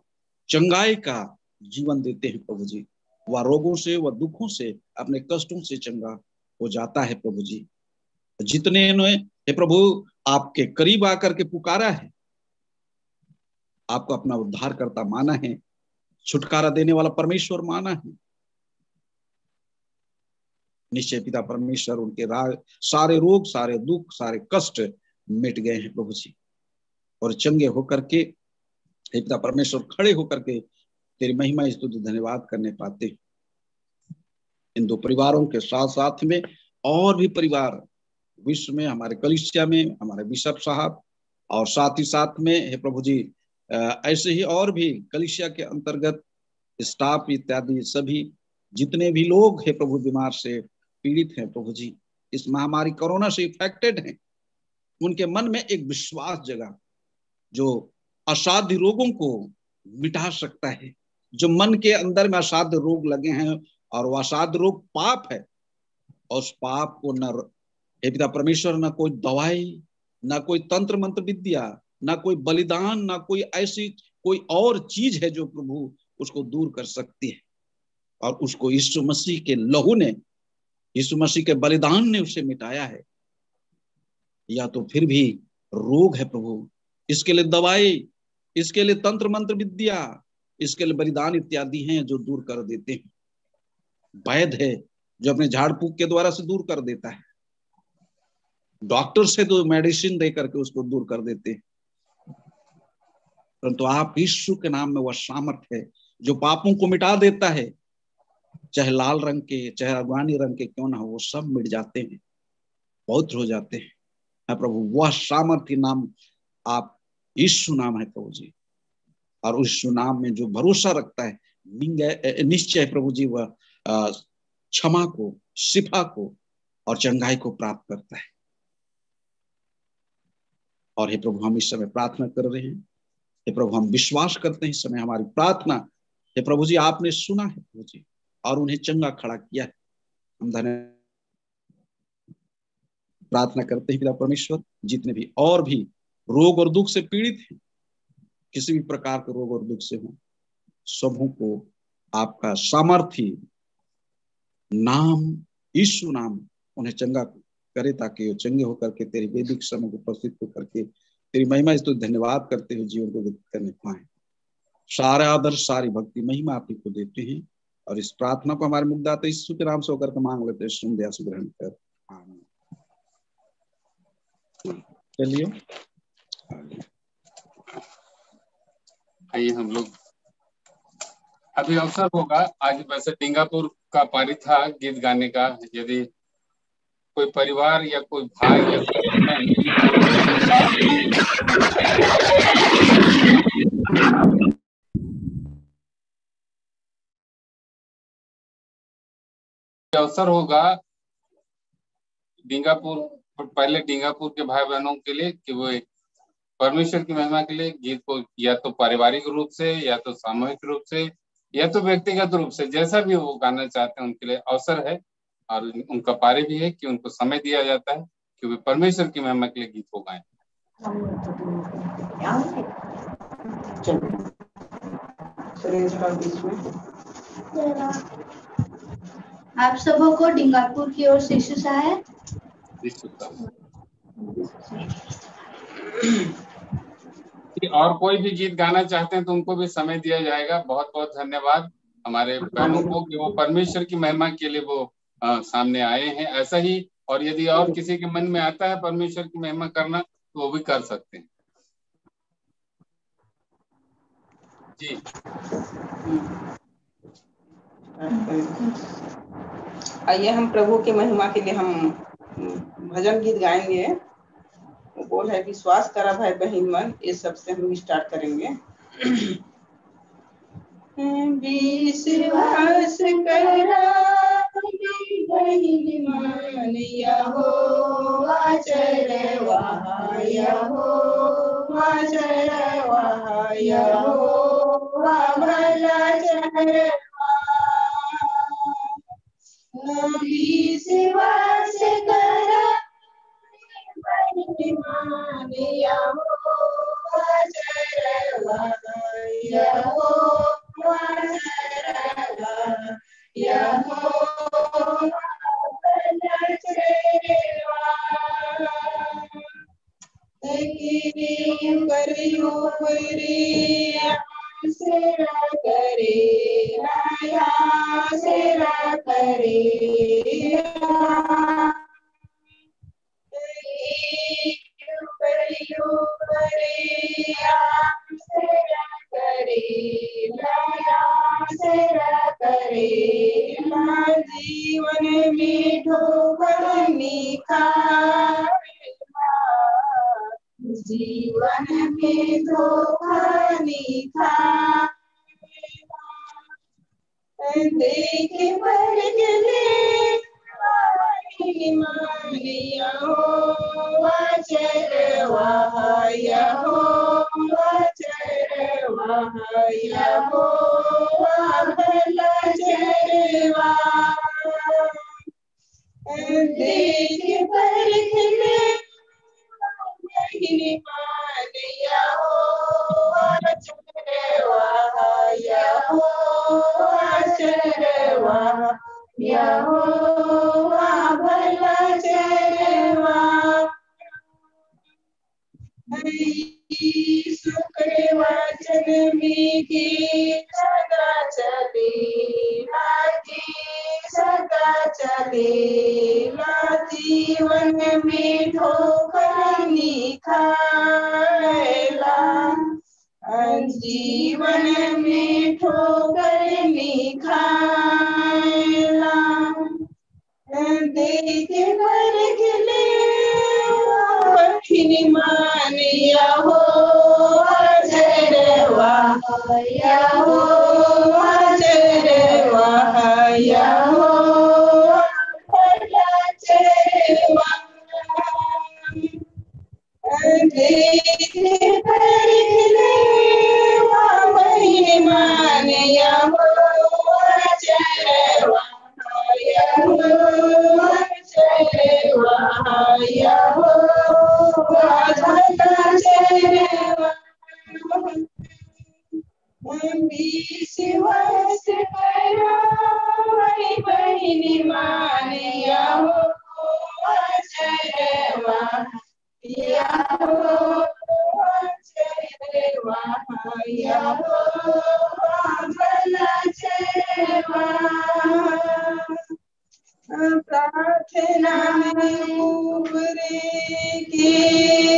चंगाई का जीवन देते हैं प्रभु जी। वह रोगों से वह दुखों से अपने कष्टों से चंगा हो जाता है प्रभु जी। जितने ने हे प्रभु आपके करीब आकर के पुकारा है, आपको अपना उद्धारकर्ता माना है, छुटकारा देने वाला परमेश्वर माना है, निश्चय पिता परमेश्वर उनके सारे रोग सारे दुख सारे कष्ट मिट गए हैं प्रभु जी। और चंगे होकर के हे पिता परमेश्वर खड़े होकर के तेरी महिमा स्तुति धन्यवाद करने पाते। इन दो परिवारों के साथ साथ में और भी परिवार विश्व में, हमारे कलीसिया में, हमारे बिशप साहब, और साथ ही साथ में हे प्रभु जी ऐसे ही और भी कलीसिया के अंतर्गत स्टाफ इत्यादि सभी जितने भी लोग हे प्रभु बीमार से पीड़ित हैं प्रभु जी, इस महामारी कोरोना से इफेक्टेड हैं, उनके मन में एक विश्वास जगा जो असाध्य रोगों को मिटा सकता है। जो मन के अंदर में असाध्य रोग लगे हैं और वह असाध्य रोग पाप है, और उस पाप को न हे पिता परमेश्वर न कोई दवाई, न कोई तंत्र मंत्र विद्या, न कोई बलिदान, न कोई ऐसी कोई और चीज है जो प्रभु उसको दूर कर सकती है। और उसको यीशु मसीह के लहू ने, यीशु मसीह के बलिदान ने उसे मिटाया है। या तो फिर भी रोग है प्रभु, इसके लिए दवाई, इसके लिए तंत्र मंत्र विद्या, इसके लिए बलिदान इत्यादि हैं जो दूर कर देते हैं। वैद्य है जो अपने झाड़ फूक के द्वारा से दूर कर देता है, डॉक्टर से तो मेडिसिन दे करके उसको दूर कर देते हैं, परंतु आप यीशु के नाम में वह सामर्थ है जो पापों को मिटा देता है, चाहे लाल रंग के चाहे अफगानी रंग के क्यों ना हो, वो सब मिट जाते हैं, पवित्र हो जाते हैं। प्रभु वह सामर्थ्य नाम आप यीशु नाम है प्रभु जी, और उस यीशु नाम में जो भरोसा रखता है निश्चय प्रभु जी वह क्षमा को, शिफा को और चंगाई को प्राप्त करता है। और हे प्रभु हम इस समय प्रार्थना कर रहे हैं, हे प्रभु हम विश्वास करते हैं इस समय हमारी प्रार्थना हे प्रभु जी आपने सुना है प्रभु जी, और उन्हें चंगा खड़ा किया है। हम धन्यवाद प्रार्थना करते हैं पिता परमेश्वर, जितने भी और भी रोग और दुख से पीड़ित हैं, किसी भी प्रकार के रोग और दुख से हो, सबों को आपका सामर्थी नाम यीशु नाम उन्हें चंगा करे, ताकि वो चंगे होकर के तेरी वैदिक समय को उपस्थित होकर के तेरी महिमा तो धन्यवाद करते हुए जीवन को व्यतीत करने पाए। सारा आदर सारी भक्ति महिमा आप ही को देते हैं, और इस प्रार्थना को हमारे मुक्तिदाता यीशु के नाम से होकर के मांग लेते हैं, सुन दया से ग्रहण कर, आमीन। चलिए आइए हम लोग अभी अवसर होगा। आज वैसे डिंगापुर का पारी था गीत गाने का, यदि कोई परिवार या कोई भाई या अवसर होगा डिंगापुर पहले डींगापुर के भाई बहनों के लिए कि वो परमेश्वर की महिमा के लिए गीत को या तो पारिवारिक रूप से या तो सामूहिक रूप से या तो व्यक्तिगत रूप से जैसा भी वो गाना चाहते हैं उनके लिए अवसर है और उनका कार्य भी है कि उनको समय दिया जाता है कि वे परमेश्वर की महिमा के लिए गीत को गाएं। आप सबों को डींगापुर की ओर से शिशु है। और कोई भी गीत गाना चाहते हैं तो उनको भी समय दिया जाएगा। बहुत बहुत धन्यवाद हमारे बहनों को कि वो परमेश्वर की महिमा के लिए वो सामने आए हैं। ऐसा ही और यदि और किसी के मन में आता है परमेश्वर की महिमा करना तो वो भी कर सकते हैं। जी आइए हम प्रभु की महिमा के लिए हम भजन गीत गाएंगे। वो बोल है विश्वास करा भाई बहन मन, ये सबसे हम स्टार्ट करेंगे। विश्वास करा बहन मन यहोवा चरवा यहोवा चरवा यहोवा भला चरवा। विश्वास करा बहन मन यहोवा चरवा यहोवा चरवा यहोवा भला चरवा। करियो सेवा करे नया सेवा करे करियो सेवा करे नया सेवा करे। जीवन में ठोकर निखारेला जीवन में धोखा निखारेला। देखे पर गले मानिया यहोवा चरवा यहोवा चरवा यहोवा भला चरवा। देखे पर गले मानिया यहोवा चरवा यहोवा चरवा यहोवा भला चरवा। यीशु के वचन में की सदा चले सदा चलेला। जीवन में ठोकर निखारेला जीवन में ठोकर निखारेला। देखे पर गले बहिन मान यहोवा चरवा यहोवा चरवा यहोवा भला चरवा। देखे पर गले बहिन मान यहोवा चरवा यहोवा चरवा यहोवा भला चरवा। विश्वास करा बहिन मान यहोवा चरवा यहोवा चरवा यहोवा भला चरवा। प्रार्थना में उबरे की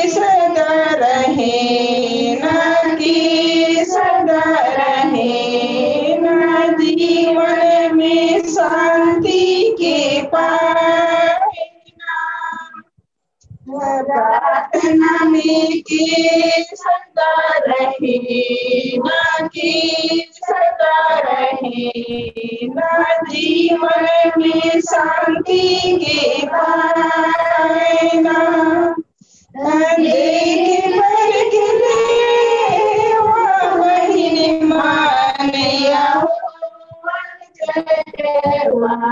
सदा रहे ना की सदा रहे ना। जीवन में शांति के पाए प्रार्थना में की सदा रहे ना की सदा रहे ना। जीवन में शांति के पाए ना। Thank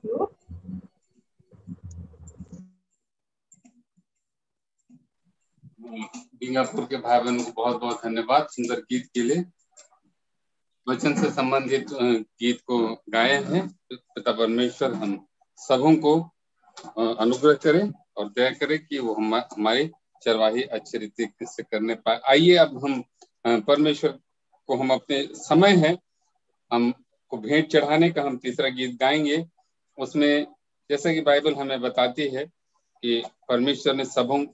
you. डिंगापुर के भाई बहनों को बहुत बहुत धन्यवाद सुंदर गीत के लिए। वचन से संबंधित गीत को गाए हैं। पिता परमेश्वर हम सबों को अनुग्रह करें और दया करें कि वो हमारी चरवाही अच्छी रीति से करने पाए। आइए अब हम परमेश्वर को हम अपने समय है हमको भेंट चढ़ाने का हम तीसरा गीत गाएंगे। उसमें जैसा कि बाइबल हमें बताती है कि परमेश्वर ने सबों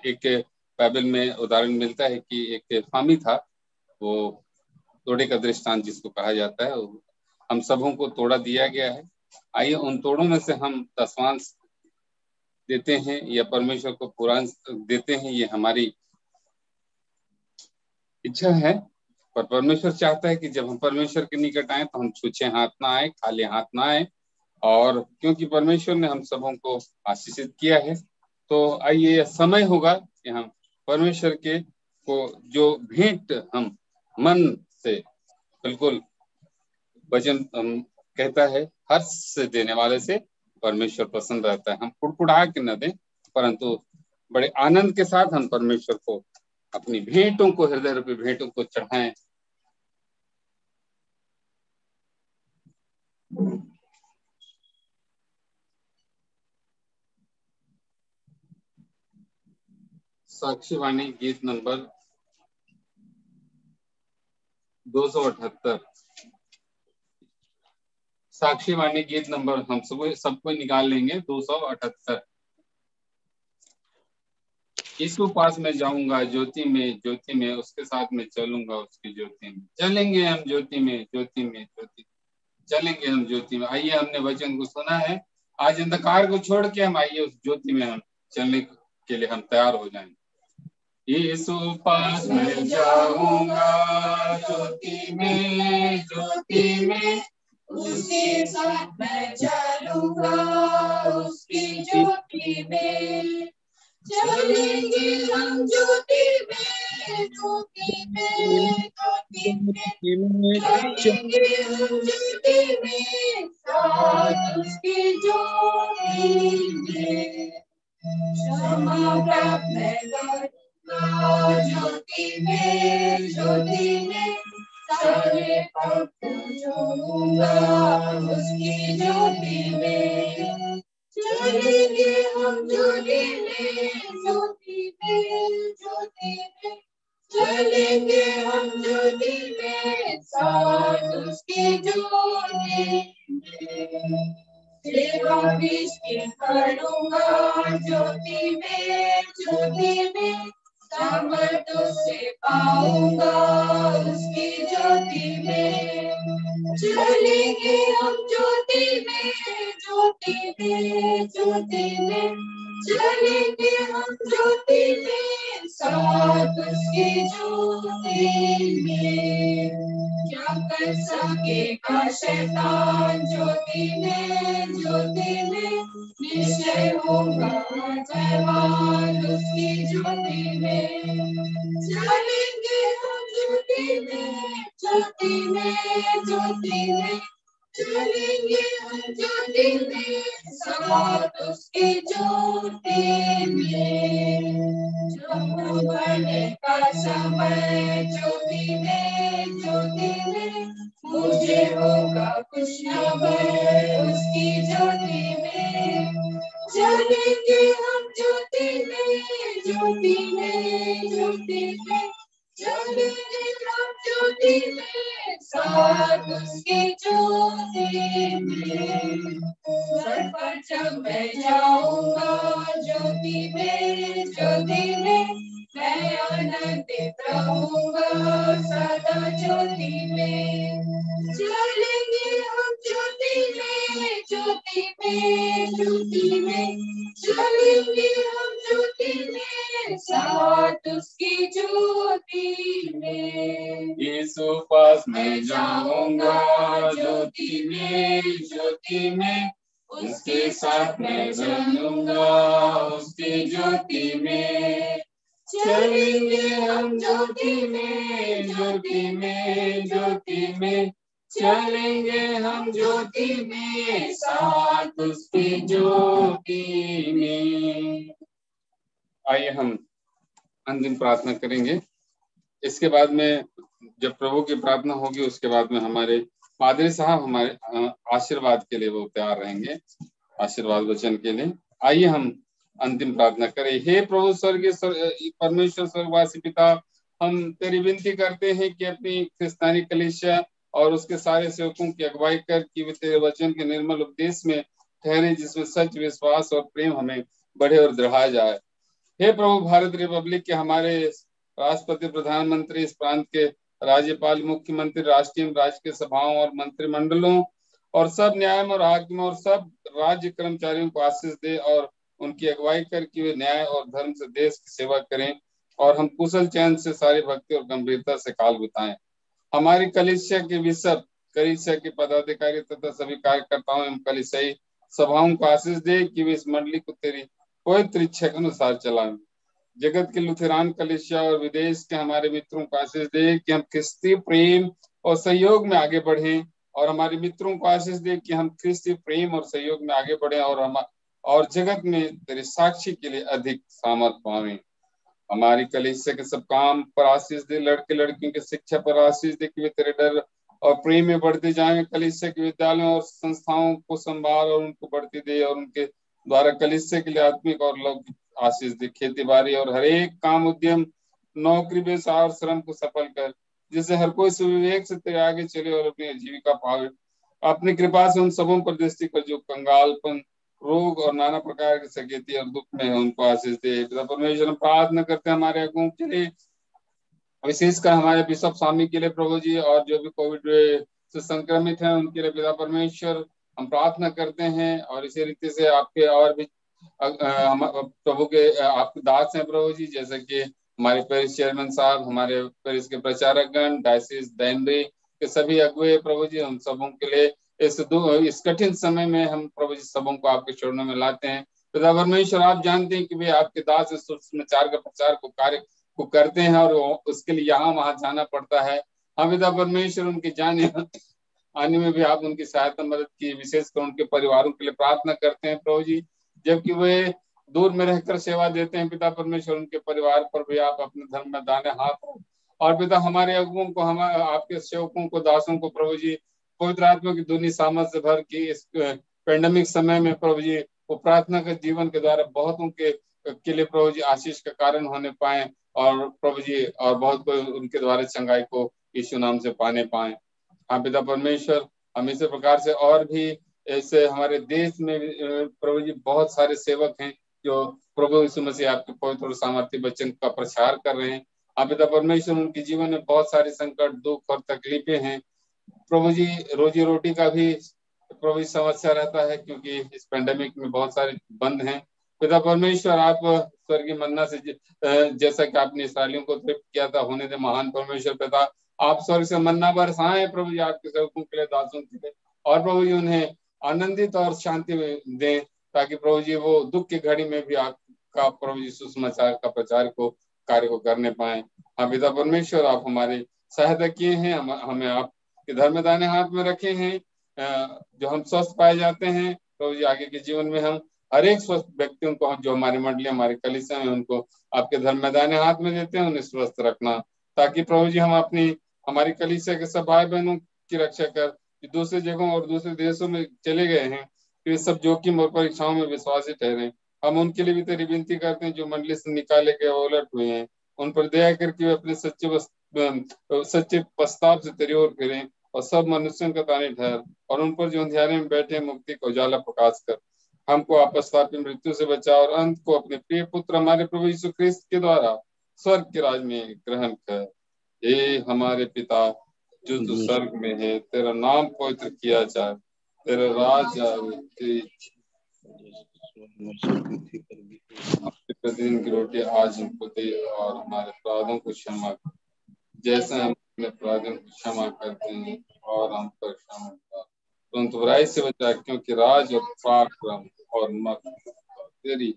एक बाइबल में उदाहरण मिलता है कि एक स्वामी था, वो तोड़े का दृष्टांत जिसको कहा जाता है, हम सबों को तोड़ा दिया गया है। आइए उन तोड़ों में से हम दसवांश देते हैं या परमेश्वर को पुरांश देते हैं, ये हमारी इच्छा है। पर परमेश्वर चाहता है कि जब हम परमेश्वर के निकट आए तो हम छूछे हाथ ना आए, खाली हाथ ना आए। और क्योंकि परमेश्वर ने हम सबों को आशीषित किया है, तो आइए समय होगा कि हम परमेश्वर के को जो भेंट हम मन से बिल्कुल वचन कहता है हर्ष से देने वाले से परमेश्वर पसंद रहता है। हम कुड़कुड़ा के न दें, परंतु बड़े आनंद के साथ हम परमेश्वर को अपनी भेंटों को, हृदय रूपी भेंटों को चढ़ाएं। साक्षीवाणी गीत नंबर 278। साक्षीवाणी गीत नंबर हम सबको निकाल लेंगे 278। यीशु पास में जाऊंगा ज्योति में उसके साथ में चलूंगा उसकी ज्योति में। चलेंगे हम ज्योति में चलेंगे हम ज्योति में। आइए हमने वचन को सुना है, आज अंधकार को छोड़ के हम आइए उस ज्योति में हम चलने के लिए हम तैयार हो जाएं। यीशु पास में जाऊंगा ज्योति में उसके साथ मैं चलूंगा उसकी ज्योति में। चलेंगे हम ज्योति में चलेंगे हम ज्योति में साथ उसकी ज्योति में। क्षमा प्राप्त मैं करूंगा ज्योति में सारे पाप छोड़ूंगा उसकी ज्योति में। चलेंगे हम ज्योति में चलेंगे हम ज्योति में साथ उसकी ज्योति में। सेवा विश्व करूंगा ज्योति में सामर्थ से पाऊंगा उसकी ज्योति में। चलेंगे हम ज्योति में चलेंगे हम ज्योति में साथ उसकी ज्योति में। क्या कर सकेगा शैतान ज्योति में निश्चय होगा जयवान उसकी ज्योति में। चलेंगे हम ज्योति में चलेंगे हम ज्योति में साथ साथ उसकी ज्योति में। जो बढ़ने का समय ज्योति में मुझे होगा कुछ न भय उसकी ज्योति में। चलेंगे हम ज्योति में ज्योति में ज्योति में, चलेंगे हम ज्योति में साथ उसकी ज्योति में। सर पर जब मैं जाऊंगा ज्योति में मैं आनंदित रहूंगा सदा ज्योति में। चलेंगे हम ज्योति में ज्योति में ज्योति में, चलेंगे हम ज्योति में साथ उसकी ज्योति में। यीशु पास मैं जाऊंगा ज्योति में उसके साथ मैं रहूंगा उसकी ज्योति में। चलेंगे हम ज्योति में चलेंगे हम ज्योति में साथ उसकी ज्योति में। आइए हम अंतिम प्रार्थना करेंगे। इसके बाद में जब प्रभु की प्रार्थना होगी उसके बाद में हमारे पादरी साहब हमारे आशीर्वाद के लिए वो तैयार रहेंगे, आशीर्वाद वचन के लिए। आइए हम अंतिम प्रार्थना करें। हे प्रभु स्वर्गीय परमेश्वर स्वर्गवासी पिता, हम तेरी विनती करते हैं कि अपनी क्रिस्तानी कलीसिया और उसके सारे सेवकों की अगुवाई कर कि वे तेरे वचन के निर्मल उपदेश में ठहरे, जिसमें सच, विश्वास और प्रेम हमें बढ़े और दृढ़ाया जाए। हे प्रभु, भारत रिपब्लिक के हमारे राष्ट्रपति, प्रधानमंत्री, इस प्रांत के राज्यपाल, मुख्यमंत्री, राष्ट्रीय राजकीय सभाओं और मंत्रिमंडलों और सब न्याय और हाकिम और सब राज्य कर्मचारियों को आशीष दे और उनकी अगुवाई कर कि वे न्याय और धर्म से देश की सेवा करें और हम कुशल चैन से सारी भक्ति और गंभीरता से काल बिताएं। हमारी कलीसिया के बिशप, कलीसिया के पदाधिकारी तथा सभी कार्यकर्ताओं एवं कलीसियाई सभाओं को आशीष दे कि वे इस मंडली को तेरी पवित्र इच्छा के अनुसार चलाएं। जगत के लुथेरान कलीसिया और विदेश के हमारे मित्रों को आशीष दे कि हम ख्रिस्ती प्रेम और सहयोग में आगे बढ़ें और हमारे मित्रों को आशीष दे कि हम ख्रिस्ती प्रेम और सहयोग में आगे बढ़ें और जगत में तेरे साक्षी के लिए अधिक सामर्थ पावें। हमारी कलीसिया के सब काम पर आशीष दे, लड़के लड़कियों की शिक्षा पर आशीष दे कि वे तेरे डर और प्रेम में बढ़ते जाएं। कलीसिया के विद्यालयों और संस्थाओं को संभाल और उनको बढ़ती दे और उनके द्वारा कलीसिया के लिए आत्मिक और लौकिक आशीष दे। खेती बाड़ी और हर एक काम, उद्यम, नौकरी, व्यवसाय और श्रम को सफल कर, जिससे हर कोई सुविवेक से तेरे आगे चले और अपनी जीविका पावे। अपनी कृपा से उन सबों पर दृष्टि कर जो कंगालपन, रोग और नाना प्रकार की सकेती और दुख में है, उनको आशीष दे। पिता परमेश्वर, हम प्रार्थना करते हैं हमारे अगुओं के लिए, विशेषकर हमारे बिशप स्वामी के लिए प्रभु जी, और जो भी कोविड से संक्रमित हैं उनके लिए पिता परमेश्वर हम प्रार्थना करते हैं। और इसी रीति से आपके और भी प्रभु के आपके दास हैं प्रभु जी, जैसे कि हमारे पेरिस चेयरमैन साहब, हमारे पेरिस के प्रचारकगण, डायसिस दैनरी के सभी अगुए प्रभु जी, हम सबों के लिए इस कठिन समय में हम प्रभु जी सबों को आपके चरणों में लाते हैं। पिता परमेश्वर, आप जानते हैं कि वे आपके दास इस सुसमाचार का प्रचार को कार्य को करते हैं और उसके लिए यहाँ वहां जाना पड़ता है। हम पिता परमेश्वर उनके जाने आने में भी आप उनकी सहायता मदद की, विशेषकर उनके परिवारों के लिए प्रार्थना करते हैं प्रभु जी, जबकि वे दूर में रहकर सेवा देते हैं। पिता परमेश्वर, उनके परिवार पर भी आप अपने धर्म में दाने हाथ हो। और पिता हमारे अगुओं को, हम आपके सेवकों को, दासों को प्रभु जी पवित्र आत्मा की दूनी सामर्थ से भर की इस पेंडेमिक समय में प्रभु जी वो प्रार्थना के जीवन के द्वारा बहुतों के लिए प्रभु जी आशीष का कारण होने पाए और प्रभु जी और बहुत कोई उनके द्वारा चंगाई को यीशु नाम से पाने पाए। हाँ पिता परमेश्वर, हम इसी प्रकार से और भी ऐसे हमारे देश में प्रभु जी बहुत सारे सेवक हैं जो प्रभु यीशु मसीह आपके पवित्र और सामर्थ्य वचन का प्रचार कर रहे हैं। हाँ पिता परमेश्वर, उनके जीवन में बहुत सारे संकट, दुख और तकलीफें हैं प्रभु जी। रोजी रोटी का भी प्रभु समस्या रहता है क्योंकि इस पेंडेमिक में बहुत सारे बंद हैं। पिता परमेश्वर, आप स्वर्गीय मन्ना से जैसा कि आपने इस्राएलियों को तृप्त किया था, होने दे महान परमेश्वर पिता, आप स्वर्ग से मन्ना बरसाएं प्रभु जी आपके सेवकों के लिए, दासों के लिए, और प्रभु जी उन्हें आनंदित और शांति दें ताकि प्रभु जी वो दुख की घड़ी में भी आपका प्रभु जी सुसमाचार का प्रचार को कार्य को करने पाए। हाँ पिता परमेश्वर, आप हमारे सहायता किए हैं, हमें आप के धर्म दाने हाथ में रखे हैं, जो हम स्वस्थ पाए जाते हैं प्रभु जी आगे के जीवन में हम हर एक स्वस्थ व्यक्तियों को जो हमारी मंडली हमारी कलीसिया में उनको आपके धर्म मैदान हाथ में देते हैं, उन्हें स्वस्थ रखना, ताकि प्रभु जी हम अपनी हमारी कलीसिया के सब भाई बहनों की रक्षा कर दूसरे जगहों और दूसरे देशों में चले गए हैं, तो ये सब जोखिम और परीक्षाओं में विश्वासी ठहरे। हम उनके लिए भी तेरी विनती करते हैं जो मंडली से निकाले गए उलट हुए हैं, उन पर दया करके वे अपने सच्चे प्रस्ताव से तेरी ओर फिरें और सब मनुष्यों का ताने ठहर, और उन पर जो अंधेरे में बैठे मुक्ति का उजाला प्रकाश कर। हमको आपस्तापी मृत्यु से बचा और अंत को अपने प्रिय पुत्र हमारे प्रभु यीशु ख्रिस्त के द्वारा स्वर्ग के राज में ग्रहण कर। हे हमारे पिता जो तू स्वर्ग में है, तेरा नाम पवित्र किया जाए, तेरा राज आए, तेरी प्रतिदिन की रोटी आज हमको दे और हमारे अपराधों को क्षमा कर जैसे हम अपने अपराधों को क्षमा करते हैं, और हम पर क्षमा कर, परंतु बुराई से बचा, क्योंकि राज और पराक्रम और मक्ति तेरी।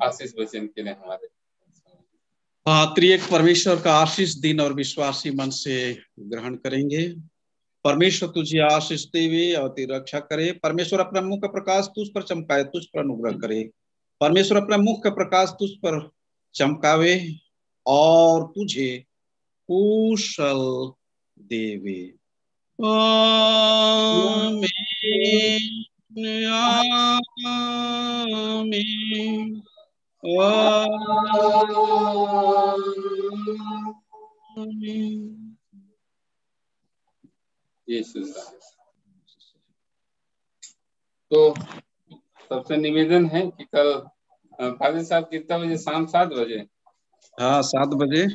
आशीष वचन के लिए हमारे त्रिएक परमेश्वर का आशीष दिन और विश्वासी मन से ग्रहण करेंगे। परमेश्वर तुझे आशीष देवे और तेरी रक्षा करे। परमेश्वर अपना मुख का प्रकाश तुझ पर चमकाए, तुझ पर अनुग्रह करे। परमेश्वर अपना मुख का प्रकाश तुझ पर चमकावे और तुझे कुशल देवे। आमीन आमीन आमीन। यीशु। तो सबसे निवेदन है कि कल फादर साहब कितना बजे? शाम 7 बजे। हाँ 7 बजे।